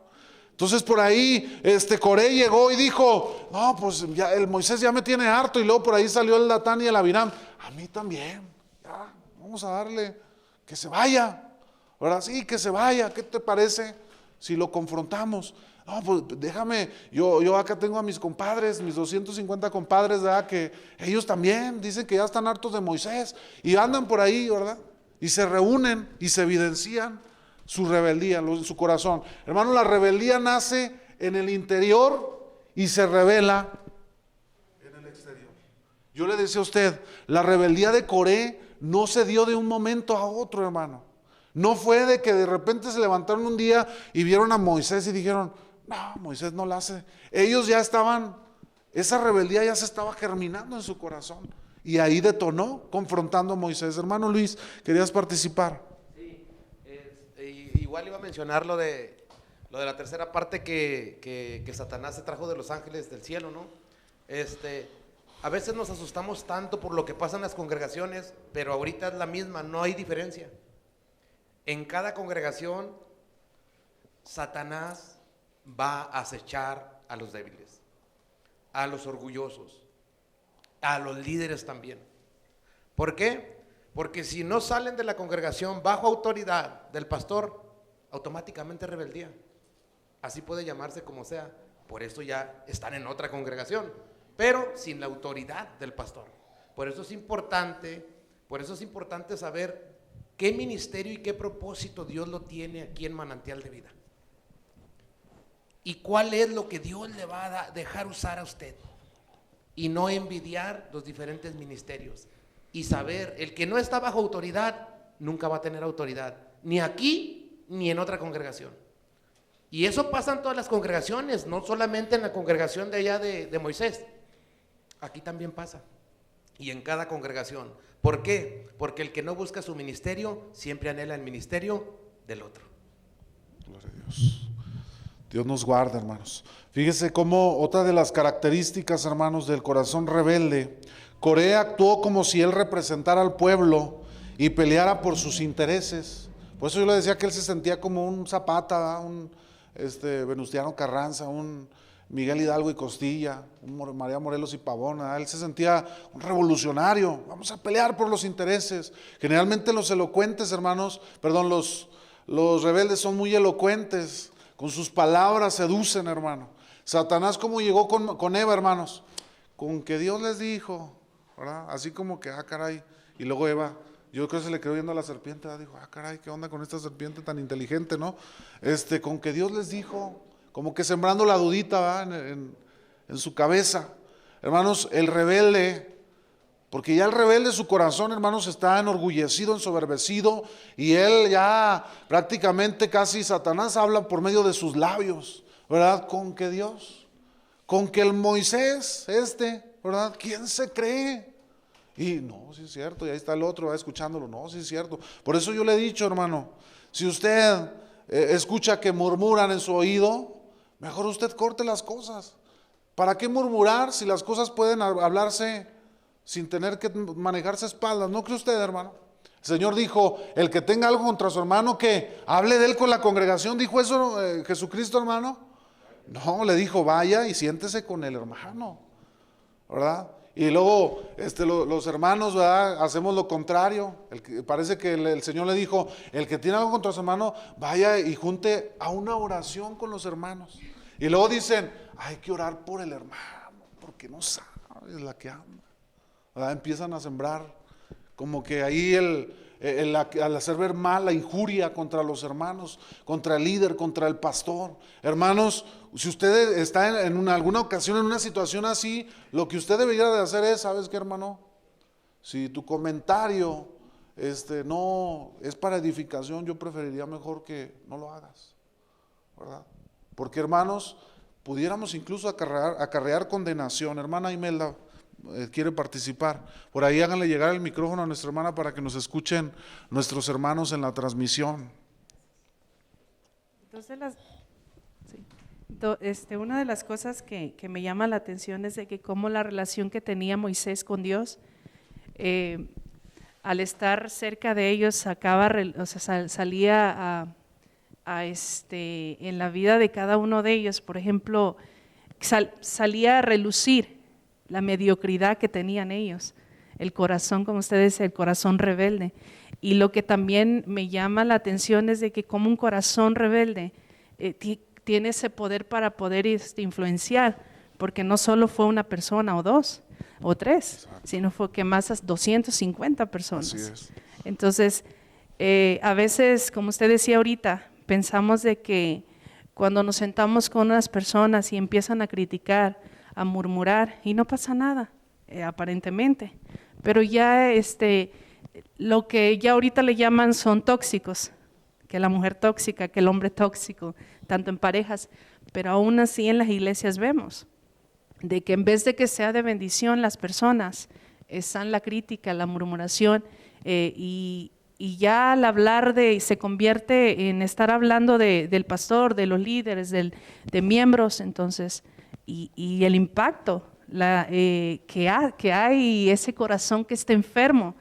Entonces por ahí Coré llegó y dijo, no, pues ya, el Moisés ya me tiene harto. Y luego por ahí salió el Datán y el Abiram, a mí también, ya, vamos a darle, que se vaya. Ahora sí, que se vaya, ¿qué te parece si lo confrontamos? No, pues déjame, yo acá tengo a mis compadres, mis 250 compadres, ¿verdad? Que ellos también dicen que ya están hartos de Moisés y andan por ahí, ¿verdad? Y se reúnen y se evidencian su rebeldía, su corazón. Hermano, la rebeldía nace en el interior y se revela en el exterior. Yo le decía a usted, la rebeldía de Coré no se dio de un momento a otro, hermano. No fue de que de repente se levantaron un día y vieron a Moisés y dijeron, no, Moisés no la hace. Ellos ya estaban, esa rebeldía ya se estaba germinando en su corazón. Y ahí detonó confrontando a Moisés. Hermano Luis, ¿querías participar? Sí, igual iba a mencionar lo de la tercera parte que Satanás se trajo de los ángeles del cielo, ¿no? A veces nos asustamos tanto por lo que pasa en las congregaciones, pero ahorita es la misma, no hay diferencia. En cada congregación, Satanás va a acechar a los débiles, a los orgullosos, a los líderes también. ¿Por qué? Porque si no salen de la congregación bajo autoridad del pastor, automáticamente rebeldía. Así puede llamarse como sea. Por eso ya están en otra congregación, pero sin la autoridad del pastor. Por eso es importante saber qué ministerio y qué propósito Dios lo tiene aquí en Manantial de Vida. Y cuál es lo que Dios le va a dejar usar a usted. Y no envidiar los diferentes ministerios. Y saber, el que no está bajo autoridad, nunca va a tener autoridad. Ni aquí, ni en otra congregación. Y eso pasa en todas las congregaciones, no solamente en la congregación de allá de Moisés. Aquí también pasa. Y en cada congregación. ¿Por qué? Porque el que no busca su ministerio, siempre anhela el ministerio del otro. Gloria a Dios. Dios nos guarda, hermanos. Fíjese cómo otra de las características, hermanos, del corazón rebelde, Coré actuó como si él representara al pueblo y peleara por sus intereses. Por eso yo le decía que él se sentía como un Zapata, un Venustiano Carranza, un Miguel Hidalgo y Costilla, un María Morelos y Pavón. Él se sentía un revolucionario. Vamos a pelear por los intereses. Generalmente los elocuentes, hermanos, los rebeldes son muy elocuentes. Con sus palabras seducen, hermano. Satanás, ¿cómo llegó con Eva, hermanos? Con que Dios les dijo, ¿verdad? Así como que, caray. Y luego Eva, yo creo que se le quedó viendo a la serpiente, ¿verdad? Dijo, caray, ¿qué onda con esta serpiente tan inteligente, no? Con que Dios les dijo, como que sembrando la dudita, ¿verdad? En su cabeza. Hermanos, el rebelde, porque ya el rebelde, su corazón, hermanos, está enorgullecido, ensoberbecido, y él ya prácticamente casi Satanás habla por medio de sus labios, ¿verdad? Con que Dios, con que el Moisés, ¿verdad? ¿Quién se cree? Y no, sí es cierto, y ahí está el otro, va escuchándolo, no, sí es cierto. Por eso yo le he dicho, hermano, si usted escucha que murmuran en su oído, mejor usted corte las cosas. ¿Para qué murmurar si las cosas pueden hablarse sin tener que manejarse espaldas? ¿No cree usted, hermano? El Señor dijo, el que tenga algo contra su hermano, que hable de él con la congregación. ¿Dijo eso Jesucristo, hermano? No, le dijo, vaya y siéntese con el hermano, ¿verdad? Y luego los hermanos, ¿verdad? Hacemos lo contrario. Parece que el Señor le dijo, el que tiene algo contra su hermano, vaya y junte a una oración con los hermanos. Y luego dicen, hay que orar por el hermano, porque no sabes la que ama, ¿verdad? Empiezan a sembrar como que ahí al hacer ver mal la injuria contra los hermanos, contra el líder, contra el pastor. Hermanos, si usted está en alguna ocasión en una situación así, lo que usted debería de hacer es, ¿sabes qué, hermano? Si tu comentario no es para edificación, yo preferiría mejor que no lo hagas, ¿verdad? Porque, hermanos, pudiéramos incluso acarrear condenación. Hermana Imelda quiere participar. Por ahí háganle llegar el micrófono a nuestra hermana para que nos escuchen nuestros hermanos en la transmisión. Entonces, una de las cosas que me llama la atención es de que cómo la relación que tenía Moisés con Dios, al estar cerca de ellos, salía en la vida de cada uno de ellos. Por ejemplo, salía a relucir la mediocridad que tenían ellos, el corazón, como ustedes, el corazón rebelde. Y lo que también me llama la atención es de que como un corazón rebelde tiene ese poder para poder influenciar, porque no solo fue una persona o dos o tres, sino fue que más de 250 personas. Así es. Entonces, a veces, como usted decía ahorita, pensamos de que cuando nos sentamos con unas personas y empiezan a criticar, a murmurar, y no pasa nada, aparentemente, pero ya lo que ya ahorita le llaman son tóxicos, que la mujer tóxica, que el hombre tóxico, tanto en parejas, pero aún así en las iglesias vemos de que en vez de que sea de bendición las personas, están la crítica, la murmuración, y ya al hablar se convierte en estar hablando del pastor, de los líderes, de miembros, entonces, y el impacto que hay, ese corazón que está enfermo,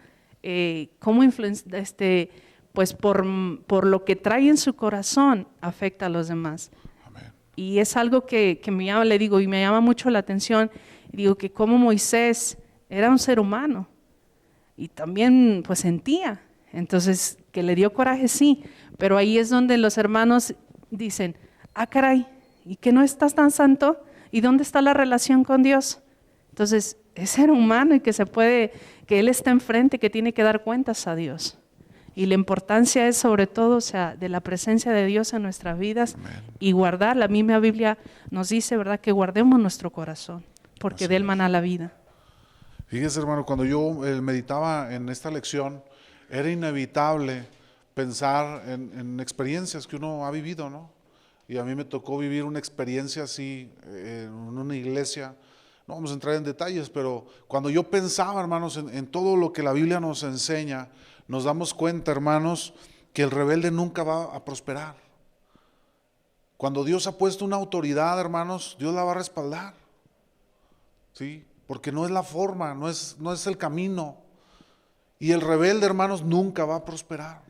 cómo influencia, pues por lo que trae en su corazón, afecta a los demás. Amén. Y es algo que me llama, le digo, y me llama mucho la atención, digo que como Moisés era un ser humano, y también pues sentía, entonces que le dio coraje, sí, pero ahí es donde los hermanos dicen, caray, ¿y que no estás tan santo? ¿Y dónde está la relación con Dios? Entonces, es ser humano y que él está enfrente, que tiene que dar cuentas a Dios. Y la importancia es sobre todo, o sea, de la presencia de Dios en nuestras vidas. Amén. Y guardar, la misma Biblia nos dice, ¿verdad?, que guardemos nuestro corazón, porque de él mana la vida. Fíjese, hermano, cuando yo meditaba en esta lección, era inevitable pensar en experiencias que uno ha vivido, ¿no? Y a mí me tocó vivir una experiencia así en una iglesia. No vamos a entrar en detalles, pero cuando yo pensaba, hermanos, en todo lo que la Biblia nos enseña, nos damos cuenta, hermanos, que el rebelde nunca va a prosperar. Cuando Dios ha puesto una autoridad, hermanos, Dios la va a respaldar, ¿sí? Porque no es la forma, no es el camino. Y el rebelde, hermanos, nunca va a prosperar.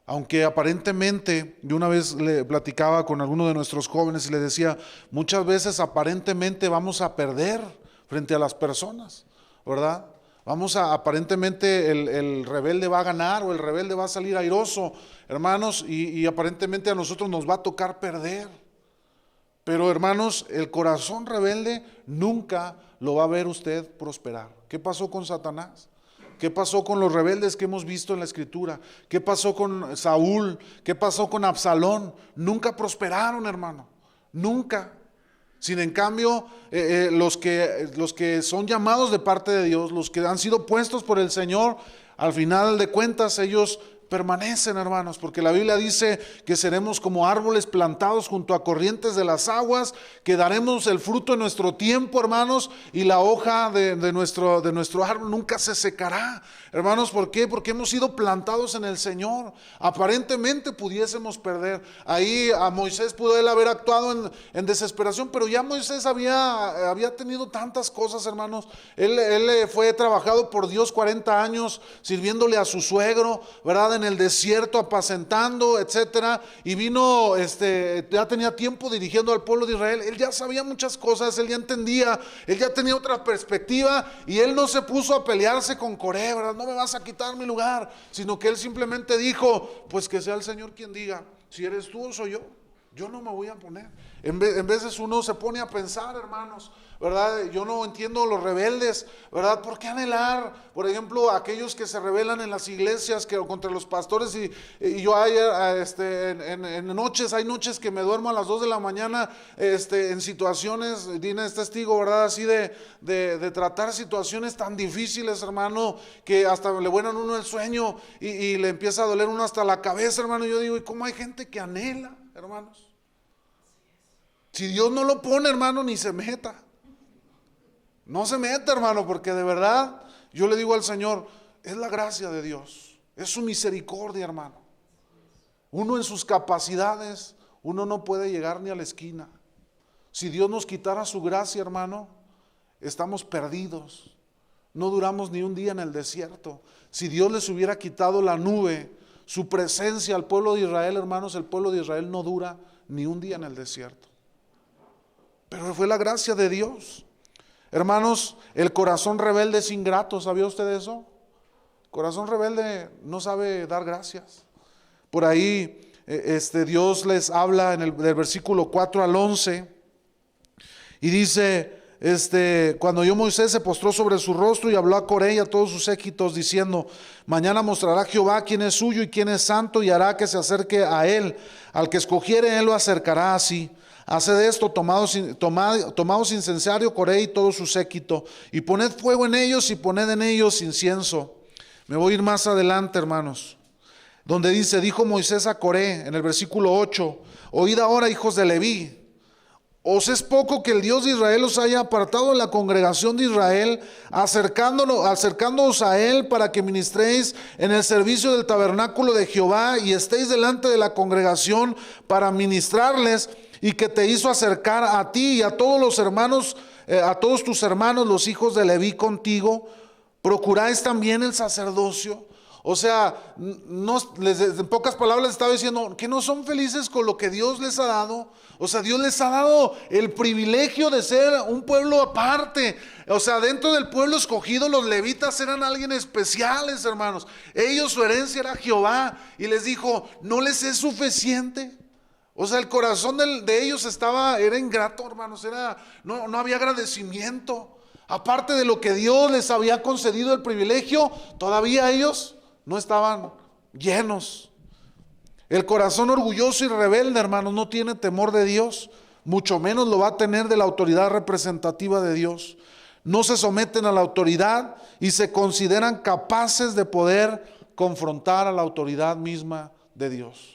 Aunque aparentemente, yo una vez le platicaba con alguno de nuestros jóvenes y le decía, muchas veces aparentemente vamos a perder frente a las personas, ¿verdad? Aparentemente el rebelde va a ganar o el rebelde va a salir airoso, hermanos, y aparentemente a nosotros nos va a tocar perder. Pero hermanos, el corazón rebelde nunca lo va a ver usted prosperar. ¿Qué pasó con Satanás? ¿Qué pasó con los rebeldes que hemos visto en la Escritura? ¿Qué pasó con Saúl? ¿Qué pasó con Absalón? Nunca prosperaron, hermano. Nunca. Sin en cambio, los que son llamados de parte de Dios, los que han sido puestos por el Señor, al final de cuentas ellos permanecen, hermanos, porque la Biblia dice que seremos como árboles plantados junto a corrientes de las aguas, que daremos el fruto en nuestro tiempo, hermanos, y la hoja de nuestro árbol nunca se secará, hermanos. ¿Por qué? Porque hemos sido plantados en el Señor. Aparentemente pudiésemos perder. Ahí a Moisés pudo él haber actuado en desesperación, pero ya Moisés había tenido tantas cosas, hermanos. Él fue trabajado por Dios 40 años sirviéndole a su suegro, ¿verdad?, en el desierto, apacentando, etcétera, y vino, ya tenía tiempo dirigiendo al pueblo de Israel. Él ya sabía muchas cosas, él ya entendía, él ya tenía otra perspectiva, y él no se puso a pelearse con Coré, ¿verdad? No me vas a quitar mi lugar, sino que él simplemente dijo, pues que sea el Señor quien diga, si eres tú o soy yo no me voy a poner. En veces uno se pone a pensar, hermanos, ¿verdad? Yo no entiendo los rebeldes, ¿verdad? ¿Por qué anhelar, por ejemplo, aquellos que se rebelan en las iglesias contra los pastores? Y yo en noches, hay noches que me duermo a las 2 de la mañana en situaciones, Dina es testigo, ¿verdad? Así de tratar situaciones tan difíciles, hermano, que hasta le vuelan uno el sueño y le empieza a doler uno hasta la cabeza, hermano. Yo digo, ¿y cómo hay gente que anhela, hermanos? Si Dios no lo pone, hermano, ni se meta. No se meta, hermano, porque de verdad yo le digo al Señor, es la gracia de Dios, es su misericordia, hermano. Uno en sus capacidades, uno no puede llegar ni a la esquina. Si Dios nos quitara su gracia, hermano, estamos perdidos. No duramos ni un día en el desierto. Si Dios les hubiera quitado la nube su presencia al pueblo de Israel, hermanos, el pueblo de Israel no dura ni un día en el desierto. Pero fue la gracia de Dios. Hermanos, el corazón rebelde es ingrato, ¿sabía usted eso? El corazón rebelde no sabe dar gracias. Por ahí Dios les habla en el versículo 4 al 11 y dice, cuando oyó Moisés se postró sobre su rostro y habló a Coré y a todos sus séquitos diciendo, mañana mostrará Jehová quién es suyo y quién es santo y hará que se acerque a él. Al que escogiere él lo acercará así. Haced esto, tomaos incensario, Coré y todo su séquito, y poned fuego en ellos y poned en ellos incienso. Me voy a ir más adelante, hermanos, donde dice, dijo Moisés a Coré, en el versículo 8, oíd ahora, hijos de Leví, ¿os es poco que el Dios de Israel os haya apartado de la congregación de Israel, acercándoos a él para que ministréis en el servicio del tabernáculo de Jehová y estéis delante de la congregación para ministrarles, y que te hizo acercar a ti y a todos los hermanos, a todos tus hermanos, los hijos de Leví contigo? ¿Procuráis también el sacerdocio? O sea, en pocas palabras estaba diciendo que no son felices con lo que Dios les ha dado. O sea, Dios les ha dado el privilegio de ser un pueblo aparte. O sea, dentro del pueblo escogido los levitas eran alguien especiales, hermanos. Ellos, su herencia era Jehová, y les dijo, ¿no les es suficiente? O sea, el corazón de ellos era ingrato, hermanos, no había agradecimiento. Aparte de lo que Dios les había concedido el privilegio, todavía ellos no estaban llenos. El corazón orgulloso y rebelde, hermanos, no tiene temor de Dios, mucho menos lo va a tener de la autoridad representativa de Dios. No se someten a la autoridad y se consideran capaces de poder confrontar a la autoridad misma de Dios.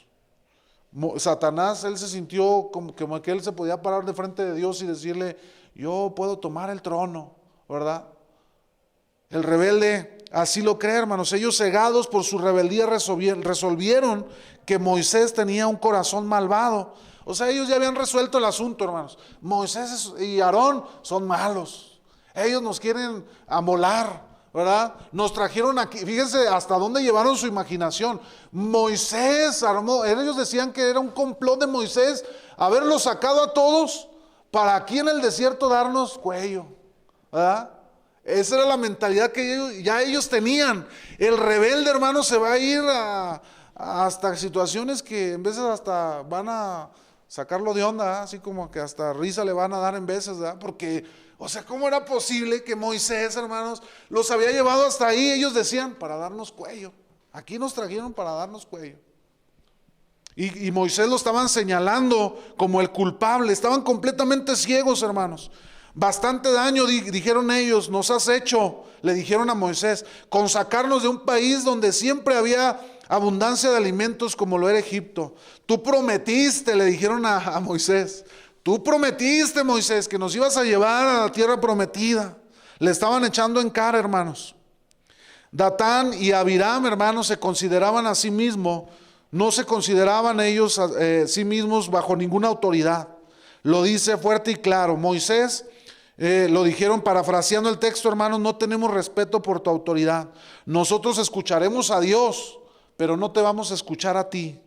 Satanás, él se sintió como que él se podía parar de frente de Dios y decirle, yo puedo tomar el trono, ¿verdad? El rebelde así lo cree, hermanos. Ellos, cegados por su rebeldía, resolvieron que Moisés tenía un corazón malvado. O sea, ellos ya habían resuelto el asunto, hermanos. Moisés y Aarón son malos. Ellos nos quieren amolar, ¿verdad? Nos trajeron aquí, fíjense hasta dónde llevaron su imaginación. Moisés armó, ellos decían que era un complot de Moisés haberlos sacado a todos para aquí en el desierto darnos cuello, ¿verdad? Esa era la mentalidad que ellos tenían. El rebelde, hermano, se va a ir hasta situaciones que en veces hasta van a sacarlo de onda, ¿verdad? Así como que hasta risa le van a dar en veces, ¿verdad? Porque, o sea, ¿cómo era posible que Moisés, hermanos, los había llevado hasta ahí? Ellos decían, para darnos cuello. Aquí nos trajeron para darnos cuello. Y Moisés lo estaban señalando como el culpable. Estaban completamente ciegos, hermanos. Bastante daño, dijeron ellos, nos has hecho, le dijeron a Moisés, con sacarnos de un país donde siempre había abundancia de alimentos como lo era Egipto. Tú prometiste, le dijeron a Moisés, tú prometiste, Moisés, que nos ibas a llevar a la tierra prometida. Le estaban echando en cara, hermanos. Datán y Abiram, hermanos, se consideraban a sí mismos, no se consideraban ellos sí mismos bajo ninguna autoridad. Lo dice fuerte y claro. Moisés, lo dijeron parafraseando el texto, hermanos, no tenemos respeto por tu autoridad. Nosotros escucharemos a Dios, pero no te vamos a escuchar a ti.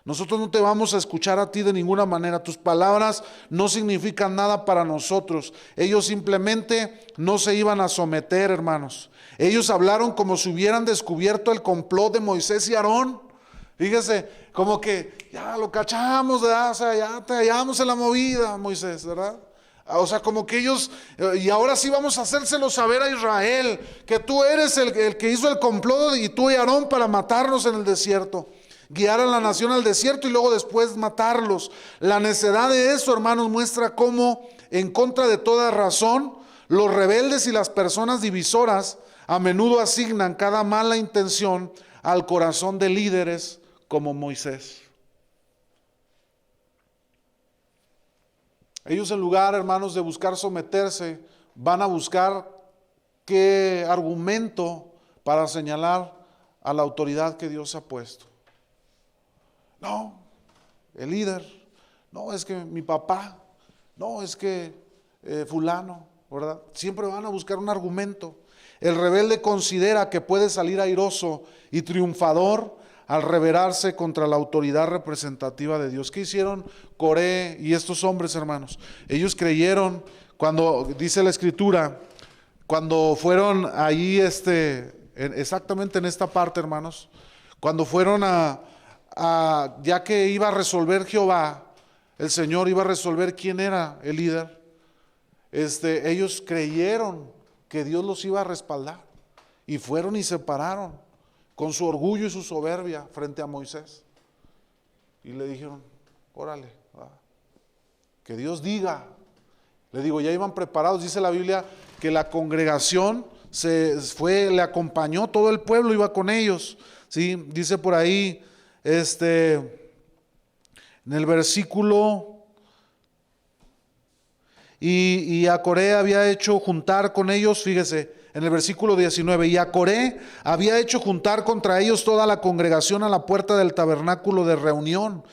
Nosotros no te vamos a escuchar a ti de ninguna manera. Tus palabras no significan nada para nosotros. Ellos simplemente no se iban a someter, hermanos. Ellos hablaron como si hubieran descubierto el complot de Moisés y Aarón. Fíjese, como que ya lo cachamos, ¿verdad? O sea, ya te hallamos en la movida, Moisés, ¿verdad? O sea, como que ellos, y ahora sí vamos a hacérselo saber a Israel, que tú eres el que hizo el complot, y tú y Aarón, para matarnos en el desierto. Guiar a la nación al desierto y luego después matarlos. La necedad de eso, hermanos, muestra cómo, en contra de toda razón, los rebeldes y las personas divisoras a menudo asignan cada mala intención al corazón de líderes como Moisés. Ellos, en lugar, hermanos, de buscar someterse, van a buscar qué argumento para señalar a la autoridad que Dios ha puesto. No, el líder, no, es que mi papá, no, es que fulano, ¿verdad? Siempre van a buscar un argumento. El rebelde considera que puede salir airoso y triunfador al rebelarse contra la autoridad representativa de Dios. ¿Qué hicieron Coré y estos hombres, hermanos? Ellos creyeron, cuando dice la Escritura, cuando fueron ahí, exactamente en esta parte, hermanos, cuando fueron ya que iba a resolver Jehová, el Señor iba a resolver quién era el líder, ellos creyeron que Dios los iba a respaldar y fueron y se pararon con su orgullo y su soberbia frente a Moisés y le dijeron, órale, que Dios diga. Le digo, ya iban preparados, dice la Biblia que la congregación le acompañó, todo el pueblo iba con ellos, ¿sí? Dice por ahí, en el versículo, y a Coré había hecho juntar con ellos, fíjese, en el versículo 19, y a Coré había hecho juntar contra ellos toda la congregación a la puerta del tabernáculo de reunión.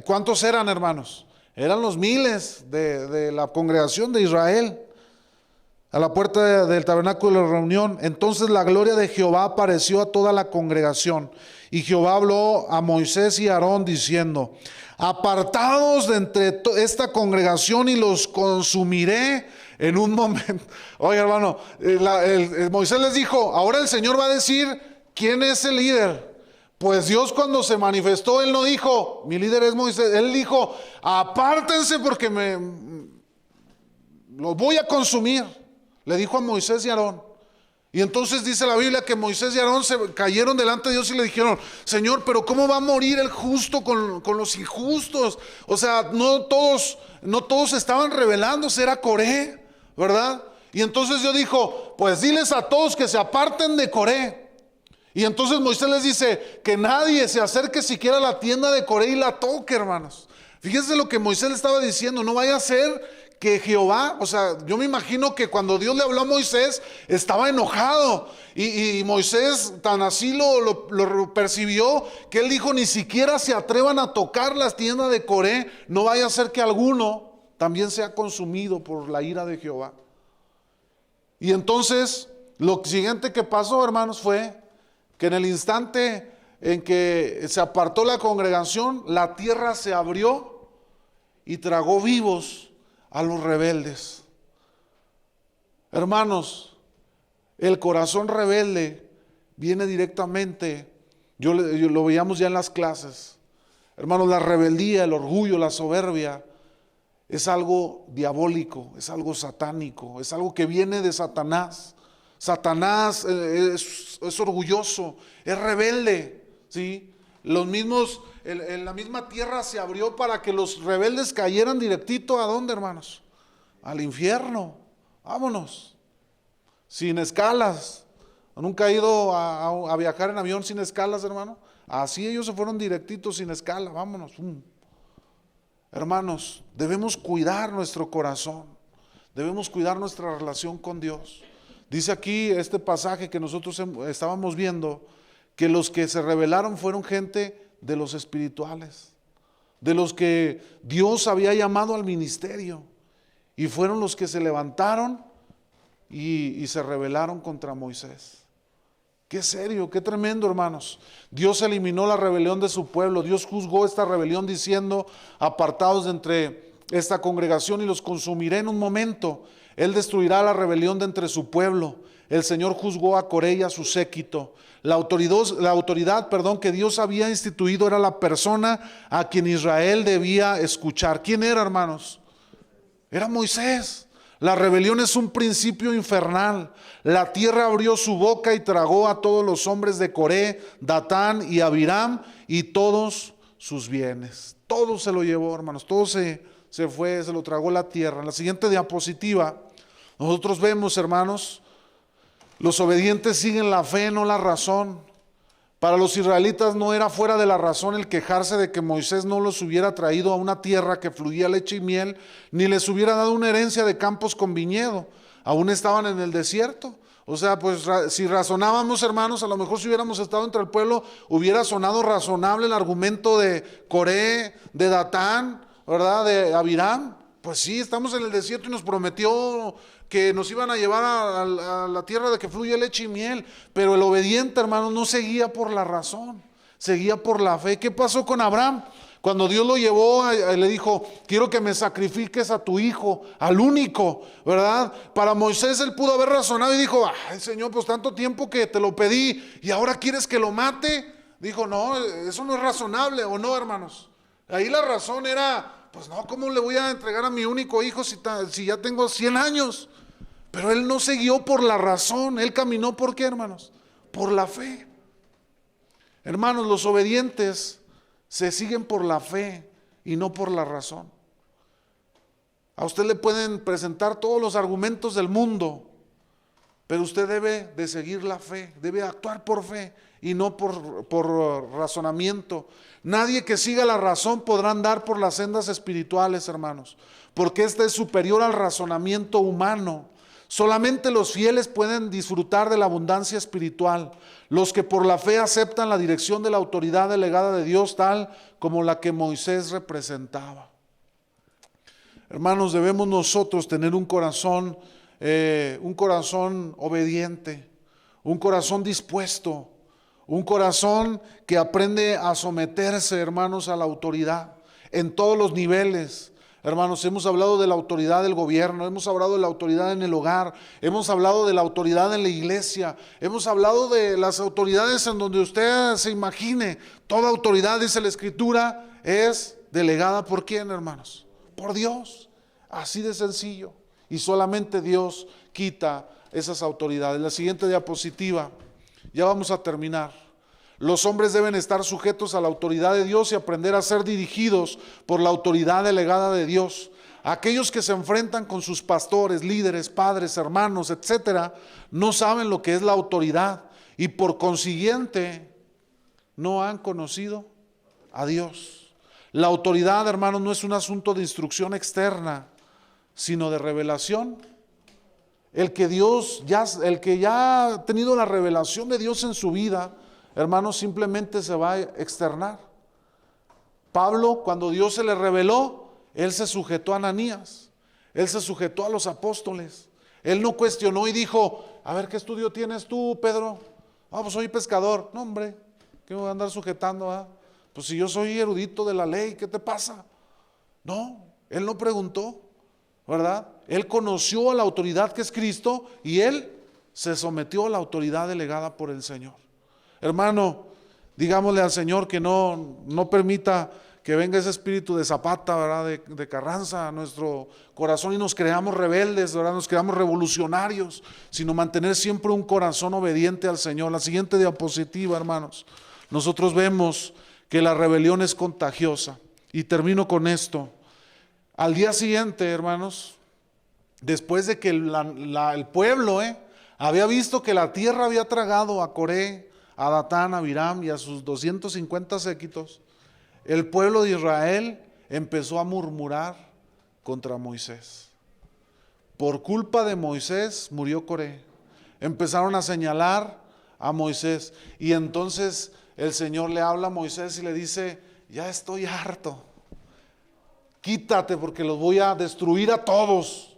¿Cuántos eran, hermanos? Eran los miles de la congregación de Israel, a la puerta del tabernáculo de reunión. Entonces la gloria de Jehová apareció a toda la congregación, y Jehová habló a Moisés y a Aarón diciendo, apartados de entre esta congregación y los consumiré en un momento. Oye, hermano, Moisés les dijo, ahora el Señor va a decir quién es el líder. Pues Dios, cuando se manifestó, Él no dijo, mi líder es Moisés. Él dijo, apártense porque los voy a consumir. Le dijo a Moisés y a Aarón. Y entonces dice la Biblia que Moisés y Aarón se cayeron delante de Dios y le dijeron, Señor, pero ¿cómo va a morir el justo con los injustos? O sea, no todos estaban rebelándose, era Coré, ¿verdad? Y entonces Dios dijo, pues diles a todos que se aparten de Coré. Y entonces Moisés les dice que nadie se acerque siquiera a la tienda de Coré y la toque, hermanos. Fíjense lo que Moisés le estaba diciendo, no vaya a ser que Jehová, o sea, yo me imagino que cuando Dios le habló a Moisés estaba enojado y Moisés tan así lo percibió que él dijo, ni siquiera se atrevan a tocar las tiendas de Coré, no vaya a ser que alguno también sea consumido por la ira de Jehová. Y entonces lo siguiente que pasó, hermanos, fue que en el instante en que se apartó la congregación, la tierra se abrió y tragó vivos a los rebeldes. Hermanos, el corazón rebelde viene directamente, lo veíamos ya en las clases. Hermanos, la rebeldía, el orgullo, la soberbia es algo diabólico, es algo satánico, es algo que viene de Satanás. Satanás es orgulloso, es rebelde, ¿sí? En la misma tierra se abrió para que los rebeldes cayeran directito ¿a dónde, hermanos? Al infierno. Vámonos. Sin escalas. ¿Nunca ha ido a viajar en avión sin escalas, hermano? Así ellos se fueron directitos sin escala. Vámonos. Hermanos, debemos cuidar nuestro corazón. Debemos cuidar nuestra relación con Dios. Dice aquí este pasaje que nosotros estábamos viendo, que los que se rebelaron fueron gente de los espirituales, de los que Dios había llamado al ministerio, y fueron los que se levantaron y se rebelaron contra Moisés. Qué serio, qué tremendo, hermanos. Dios eliminó la rebelión de su pueblo. Dios juzgó esta rebelión diciendo, apartados de entre esta congregación y los consumiré en un momento. Él destruirá la rebelión de entre su pueblo. El Señor juzgó a Coré y a su séquito. La autoridad que Dios había instituido era la persona a quien Israel debía escuchar. ¿Quién era, hermanos? Era Moisés. La rebelión es un principio infernal. La tierra abrió su boca y tragó a todos los hombres de Coré, Datán y Abiram y todos sus bienes. Todo se lo llevó, hermanos. Todo se fue, se lo tragó la tierra. En la siguiente diapositiva, nosotros vemos, hermanos, los obedientes siguen la fe, no la razón. Para los israelitas no era fuera de la razón el quejarse de que Moisés no los hubiera traído a una tierra que fluía leche y miel, ni les hubiera dado una herencia de campos con viñedo. Aún estaban en el desierto. O sea, pues si razonábamos, hermanos, a lo mejor si hubiéramos estado entre el pueblo, hubiera sonado razonable el argumento de Coré, de Datán, ¿verdad? De Abiram. Pues sí, estamos en el desierto y nos prometió que nos iban a llevar a la tierra de que fluye leche y miel. Pero el obediente, hermano, no se guía por la razón, seguía por la fe. ¿Qué pasó con Abraham? Cuando Dios lo llevó, le dijo, quiero que me sacrifiques a tu hijo, al único, ¿verdad? Para Moisés él pudo haber razonado y dijo, ay Señor, pues tanto tiempo que te lo pedí y ahora quieres que lo mate. Dijo, no, eso no es razonable, ¿o no, hermanos? Ahí la razón era, pues no, ¿cómo le voy a entregar a mi único hijo si ya tengo 100 años? Pero él no se guió por la razón, él caminó ¿por qué, hermanos? Por la fe. Hermanos, los obedientes se siguen por la fe y no por la razón. A usted le pueden presentar todos los argumentos del mundo, pero usted debe de seguir la fe, debe actuar por fe y no por razonamiento. Nadie que siga la razón podrá andar por las sendas espirituales, hermanos, porque esta es superior al razonamiento humano. Solamente los fieles pueden disfrutar de la abundancia espiritual, los que por la fe aceptan la dirección de la autoridad delegada de Dios, tal como la que Moisés representaba. Hermanos, debemos nosotros tener un corazón obediente, un corazón dispuesto, un corazón que aprende a someterse, hermanos, a la autoridad en todos los niveles. Hermanos, hemos hablado de la autoridad del gobierno, hemos hablado de la autoridad en el hogar, hemos hablado de la autoridad en la iglesia, hemos hablado de las autoridades en donde usted se imagine. Toda autoridad, dice la Escritura, es delegada ¿por quién, hermanos? Por Dios, así de sencillo. Y solamente Dios quita esas autoridades. La siguiente diapositiva, ya vamos a terminar. Los hombres deben estar sujetos a la autoridad de Dios y aprender a ser dirigidos por la autoridad delegada de Dios. Aquellos que se enfrentan con sus pastores, líderes, padres, hermanos, etcétera, no saben lo que es la autoridad y por consiguiente no han conocido a Dios. La autoridad, hermanos, no es un asunto de instrucción externa, sino de revelación. El que ya ha tenido la revelación de Dios en su vida, hermanos, simplemente se va a externar. Pablo, cuando Dios se le reveló, él se sujetó a Ananías, él se sujetó a los apóstoles, él no cuestionó y dijo, a ver, ¿qué estudio tienes tú, Pedro? Pues soy pescador. No, hombre, ¿qué me voy a andar sujetando? Pues si yo soy erudito de la ley, ¿qué te pasa? No, él no preguntó, ¿verdad? Él conoció a la autoridad que es Cristo y él se sometió a la autoridad delegada por el Señor. Hermano, digámosle al Señor que no permita que venga ese espíritu de Zapata, ¿verdad? De Carranza a nuestro corazón y nos creamos rebeldes, ¿verdad? Nos creamos revolucionarios, sino mantener siempre un corazón obediente al Señor. La siguiente diapositiva, hermanos. Nosotros vemos que la rebelión es contagiosa. Y termino con esto. Al día siguiente, hermanos, después de que el pueblo había visto que la tierra había tragado a Coré, a Datán, a Abiram y a sus 250 séquitos, el pueblo de Israel empezó a murmurar contra Moisés. Por culpa de Moisés murió Coré. Empezaron a señalar a Moisés y entonces el Señor le habla a Moisés y le dice, ya estoy harto, quítate porque los voy a destruir a todos.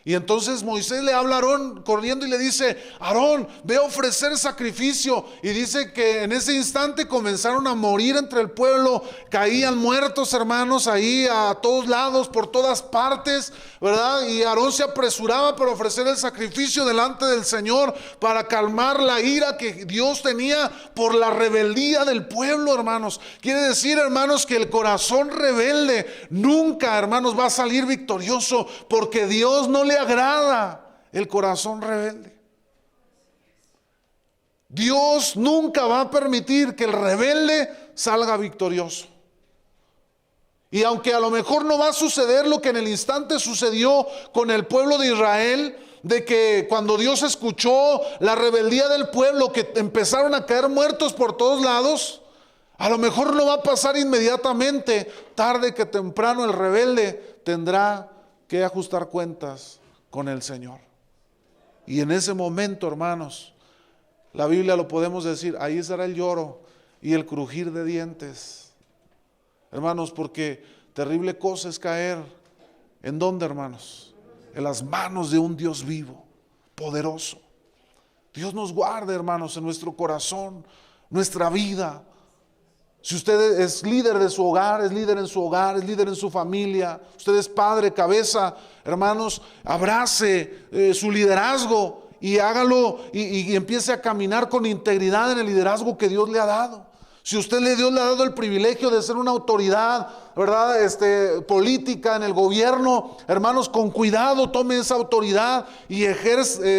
Y entonces Moisés le habla a Aarón corriendo y le dice, Aarón, ve a ofrecer sacrificio. Y dice que en ese instante comenzaron a morir entre el pueblo, caían muertos, hermanos, ahí a todos lados, por todas partes, ¿verdad? Y Aarón se apresuraba para ofrecer el sacrificio delante del Señor, para calmar la ira que Dios tenía por la rebeldía del pueblo, hermanos. Quiere decir, hermanos, que el corazón rebelde nunca, hermanos, va a salir victorioso, porque Dios no le agrada el corazón rebelde. Dios nunca va a permitir que el rebelde salga victorioso. Y aunque a lo mejor no va a suceder lo que en el instante sucedió con el pueblo de Israel, de que cuando Dios escuchó la rebeldía del pueblo, que empezaron a caer muertos por todos lados, a lo mejor no va a pasar inmediatamente. Tarde que temprano el rebelde tendrá que ajustar cuentas con el Señor. Y en ese momento, hermanos, la Biblia lo podemos decir, ahí será el lloro y el crujir de dientes. Hermanos, porque terrible cosa es caer, ¿en dónde, hermanos? En las manos de un Dios vivo, poderoso. Dios nos guarde, hermanos, en nuestro corazón, nuestra vida, Si usted es líder de su hogar, es líder en su hogar, es líder en su familia, usted es padre, cabeza, hermanos, abrace su liderazgo y hágalo y empiece a caminar con integridad en el liderazgo que Dios le ha dado. Si Dios le ha dado el privilegio de ser una autoridad, ¿verdad? Política en el gobierno, hermanos, con cuidado tome esa autoridad y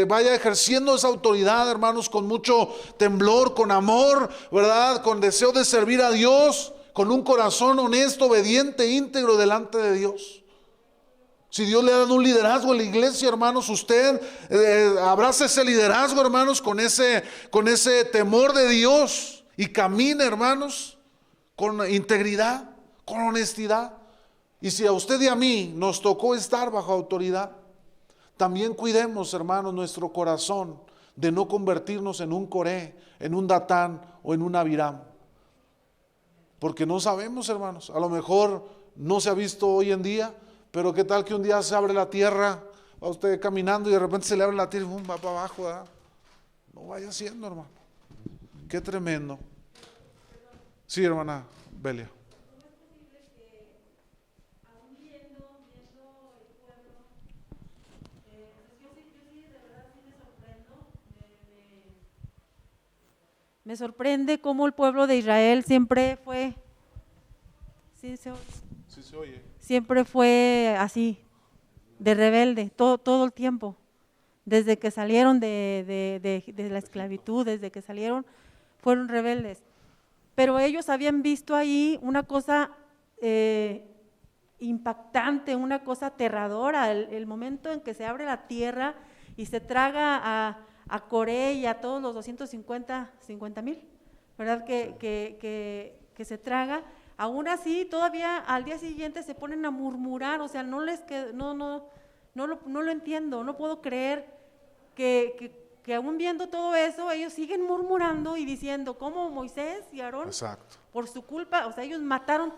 vaya ejerciendo esa autoridad, hermanos, con mucho temblor, con amor, ¿verdad? Con deseo de servir a Dios, con un corazón honesto, obediente, íntegro delante de Dios. Si Dios le ha dado un liderazgo en la iglesia, hermanos, usted abrace ese liderazgo, hermanos, con ese temor de Dios. Y camine, hermanos, con integridad, con honestidad. Y si a usted y a mí nos tocó estar bajo autoridad, también cuidemos, hermanos, nuestro corazón de no convertirnos en un Coré, en un Datán o en un Abiram. Porque no sabemos, hermanos, a lo mejor no se ha visto hoy en día, pero qué tal que un día se abre la tierra, va usted caminando y de repente se le abre la tierra y va para abajo, ¿verdad? No vaya siendo, hermano. Qué tremendo. Sí, hermana Belia. Me sorprende cómo el pueblo de Israel siempre fue, Sí se oye. siempre fue así, de rebelde, todo el tiempo. Desde que salieron de la esclavitud, desde que salieron, fueron rebeldes. Pero ellos habían visto ahí una cosa impactante, una cosa aterradora, el momento en que se abre la tierra y se traga a Coré y a todos los 250,000, ¿verdad? Que se traga. Aún así, todavía al día siguiente se ponen a murmurar, o sea, no lo entiendo, no puedo creer que aún viendo todo eso, ellos siguen murmurando y diciendo, ¿cómo Moisés y Aarón? Exacto. Por su culpa, o sea, ellos mataron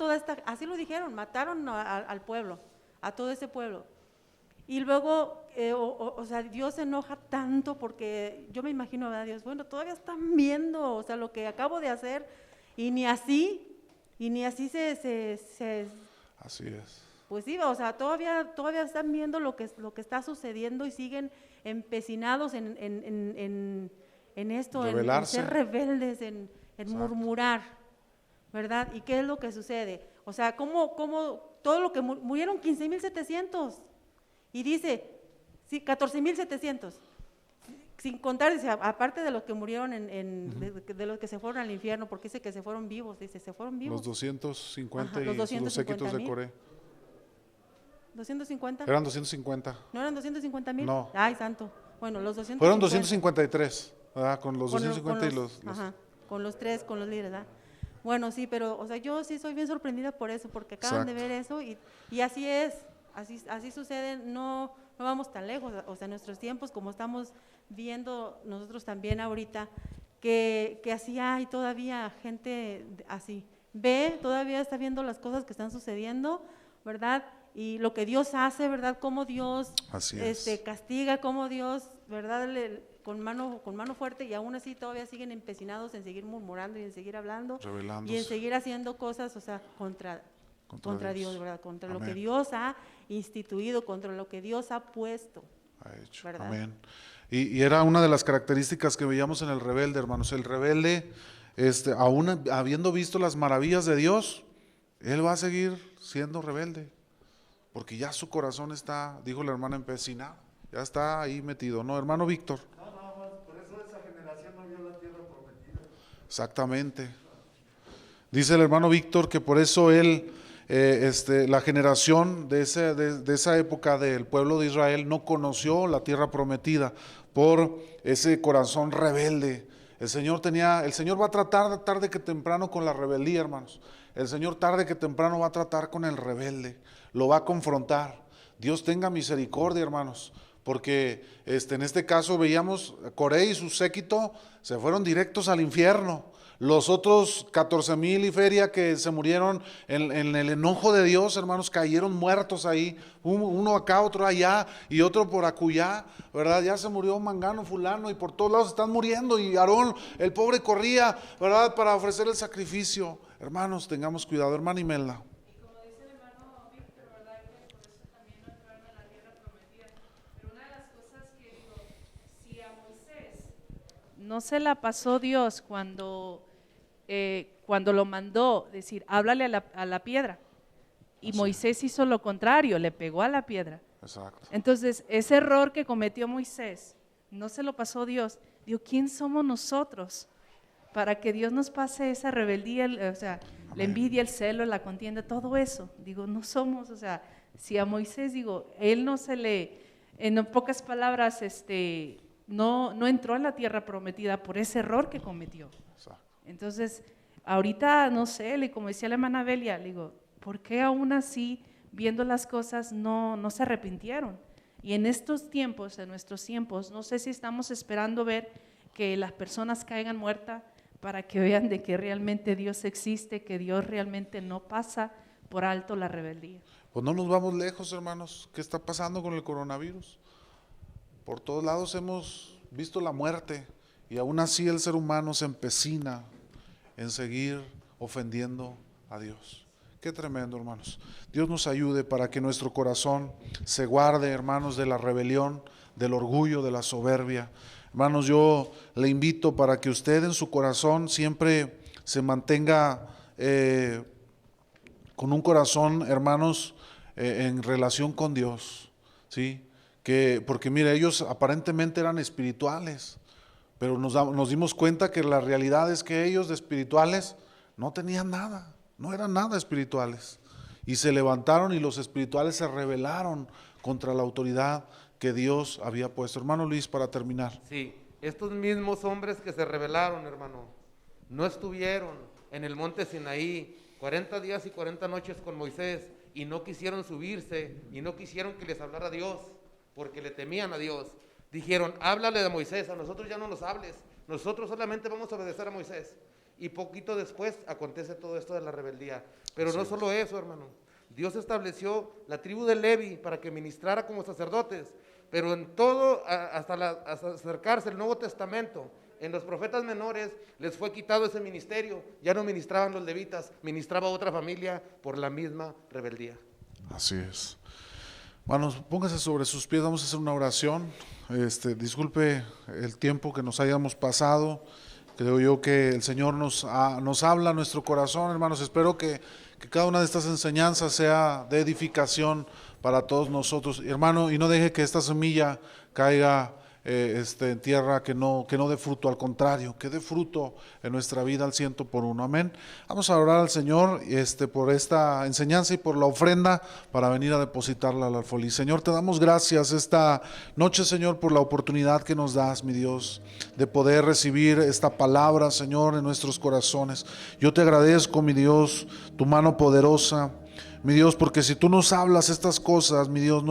así lo dijeron, mataron al pueblo, a todo ese pueblo. Y luego, o sea, Dios se enoja tanto porque yo me imagino, ¿verdad? Dios, bueno, todavía están viendo, o sea, lo que acabo de hacer y ni así se Así es. pues sí, o sea, todavía están viendo lo que está sucediendo y siguen empecinados en esto, en ser rebeldes, en murmurar, ¿verdad? ¿Y qué es lo que sucede? O sea, ¿cómo todo lo que murieron 15,700? Y dice, sí, 14,700. Sin contar, dice, aparte de los que murieron de los que se fueron al infierno, porque dice que se fueron vivos, dice, se fueron vivos. Los 250. Ajá, los 250 los séquitos de Coré. 250. Eran 250. ¿No eran 250,000? No. Ay, santo. Bueno, los 250. Fueron 253, ¿verdad? Con los 250 y los... Ajá, con los tres, con los líderes, ¿verdad? Bueno, sí, pero, o sea, yo sí soy bien sorprendida por eso, porque acaban de ver eso y así es, así sucede, no vamos tan lejos, o sea, en nuestros tiempos, como estamos viendo nosotros también ahorita, que así hay todavía gente así, todavía está viendo las cosas que están sucediendo, ¿verdad? Y lo que Dios hace, ¿verdad? Cómo Dios castiga, cómo Dios, ¿verdad? Con mano fuerte, y aún así todavía siguen empecinados en seguir murmurando y en seguir hablando y en seguir haciendo cosas, o sea, contra Dios, ¿verdad? Contra Amén. Lo que Dios ha instituido, contra lo que Dios ha puesto. Ha hecho. ¿Verdad? Amén. Y era una de las características que veíamos en el rebelde, hermanos. El rebelde, aún habiendo visto las maravillas de Dios, él va a seguir siendo rebelde. Porque ya su corazón está, dijo la hermana, empecinado. Ya está ahí metido, ¿no, hermano Víctor? Por eso esa generación no vio la tierra prometida. Exactamente. Dice el hermano Víctor que por eso él, la generación de esa época del pueblo de Israel no conoció la tierra prometida por ese corazón rebelde. El Señor va a tratar tarde que temprano con la rebeldía, hermanos. El Señor tarde que temprano va a tratar con el rebelde, lo va a confrontar. Dios tenga misericordia, hermanos, porque en este caso veíamos Coré y su séquito se fueron directos al infierno. Los otros 14,000 y feria que se murieron en el enojo de Dios, hermanos, cayeron muertos ahí, uno acá, otro allá y otro por acullá, ¿verdad? Ya se murió mangano, fulano, y por todos lados están muriendo, y Aarón, el pobre, corría, ¿verdad?, para ofrecer el sacrificio. Hermanos, tengamos cuidado. Hermana Imelda. No se la pasó Dios cuando lo mandó decir, háblale a la piedra. Y Así. Moisés hizo lo contrario, le pegó a la piedra. Exacto. Entonces, ese error que cometió Moisés, no se lo pasó Dios. Digo, ¿quién somos nosotros para que Dios nos pase esa rebeldía, o sea, la envidia, el celo, la contienda, todo eso? Digo, no somos, o sea, si a Moisés, digo, él no se le, en pocas palabras, no entró a la tierra prometida por ese error que cometió. Exacto. Entonces, ahorita, no sé, como decía la hermana Belia, le digo, ¿por qué aún así, viendo las cosas, no se arrepintieron? Y en estos tiempos, en nuestros tiempos, no sé si estamos esperando ver que las personas caigan muertas para que vean de que realmente Dios existe, que Dios realmente no pasa por alto la rebeldía. Pues no nos vamos lejos, hermanos. ¿Qué está pasando con el coronavirus? Por todos lados hemos visto la muerte, y aún así el ser humano se empecina en seguir ofendiendo a Dios. Qué tremendo, hermanos. Dios nos ayude para que nuestro corazón se guarde, hermanos, de la rebelión, del orgullo, de la soberbia. Hermanos, yo le invito para que usted en su corazón siempre se mantenga con un corazón, hermanos, en relación con Dios, ¿sí? Porque mire, ellos aparentemente eran espirituales, pero nos dimos cuenta que la realidad es que ellos de espirituales no tenían nada, no eran nada espirituales, y se levantaron y los espirituales se rebelaron contra la autoridad que Dios había puesto. Hermano Luis, para terminar. Sí, estos mismos hombres que se rebelaron, hermano, no estuvieron en el monte Sinaí 40 días y 40 noches con Moisés y no quisieron subirse y no quisieron que les hablara Dios, porque le temían a Dios. Dijeron, háblale de Moisés, a nosotros ya no nos hables, nosotros solamente vamos a obedecer a Moisés. Y poquito después acontece todo esto de la rebeldía. Pero no solo eso, hermano. Dios estableció la tribu de Levi para que ministrara como sacerdotes, pero en todo, hasta acercarse el Nuevo Testamento, en los profetas menores les fue quitado ese ministerio, ya no ministraban los levitas, ministraba otra familia por la misma rebeldía. Así es. Hermanos, póngase sobre sus pies, vamos a hacer una oración. Disculpe el tiempo que nos hayamos pasado. Creo yo que el Señor nos habla a nuestro corazón, hermanos. Espero que cada una de estas enseñanzas sea de edificación para todos nosotros, hermano, y no deje que esta semilla caiga en tierra que no dé fruto, al contrario, que dé fruto en nuestra vida al 100%. Amén. Vamos a orar al Señor por esta enseñanza y por la ofrenda para venir a depositarla al alfolí. Señor, te damos gracias esta noche, Señor, por la oportunidad que nos das, mi Dios, de poder recibir esta palabra, Señor, en nuestros corazones. Yo te agradezco, mi Dios, tu mano poderosa, mi Dios, porque si tú nos hablas estas cosas, mi Dios,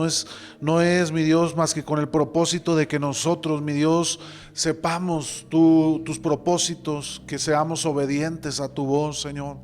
no es, mi Dios, más que con el propósito de que nosotros, mi Dios, sepamos tus propósitos, que seamos obedientes a tu voz, Señor,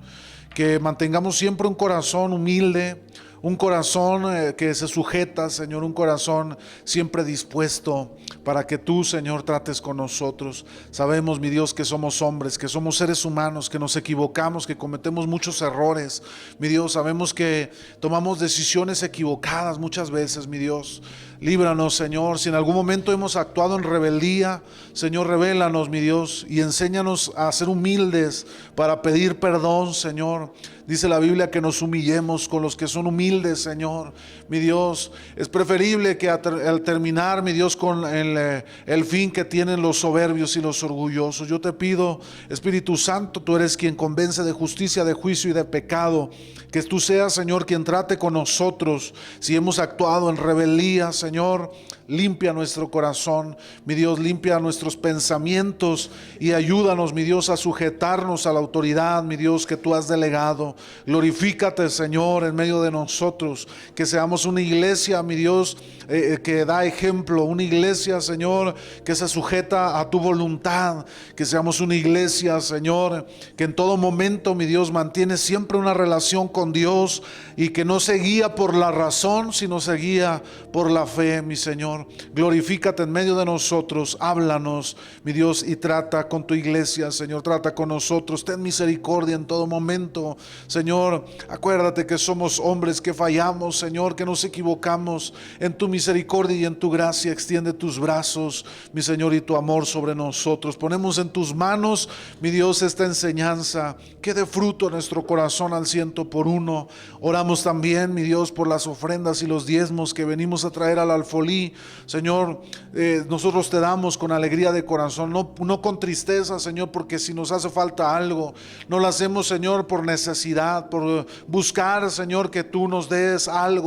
que mantengamos siempre un corazón humilde, un corazón que se sujeta, Señor, un corazón siempre dispuesto para que tú, Señor, trates con nosotros. Sabemos, mi Dios, que somos hombres, que somos seres humanos, que nos equivocamos, que cometemos muchos errores. Mi Dios, sabemos que tomamos decisiones equivocadas muchas veces, mi Dios. Líbranos, Señor, si en algún momento hemos actuado en rebeldía, Señor, revélanos, mi Dios, y enséñanos a ser humildes para pedir perdón, Señor. Dice la Biblia que nos humillemos con los que son humildes, Señor. Mi Dios, es preferible que al terminar, mi Dios, con el fin que tienen los soberbios y los orgullosos. Yo te pido, Espíritu Santo, tú eres quien convence de justicia, de juicio y de pecado. Que tú seas, Señor, quien trate con nosotros si hemos actuado en rebeldía, Señor. limpia nuestro corazón, mi Dios, limpia nuestros pensamientos y ayúdanos, mi Dios, a sujetarnos a la autoridad, mi Dios, que tú has delegado. Glorifícate, Señor, en medio de nosotros, que seamos una iglesia, mi Dios, que da ejemplo, una iglesia, Señor, que se sujeta a tu voluntad, que seamos una iglesia, Señor, que en todo momento, mi Dios, mantiene siempre una relación con Dios y que no se guía por la razón, sino se guía por la fe, mi Señor. Glorifícate en medio de nosotros, háblanos, mi Dios, y trata con tu iglesia, Señor, trata con nosotros, ten misericordia en todo momento, Señor. Acuérdate que somos hombres que fallamos, Señor, que nos equivocamos. En tu misericordia y en tu gracia extiende tus brazos, mi Señor, y tu amor sobre nosotros. Ponemos en tus manos, mi Dios, esta enseñanza, que dé fruto en nuestro corazón al 100%. Oramos también, mi Dios, por las ofrendas y los diezmos que venimos a traer al alfolí, Señor. Nosotros te damos con alegría de corazón, no con tristeza, Señor, porque si nos hace falta algo, no lo hacemos, Señor, por necesidad, por buscar, Señor, que tú nos des algo.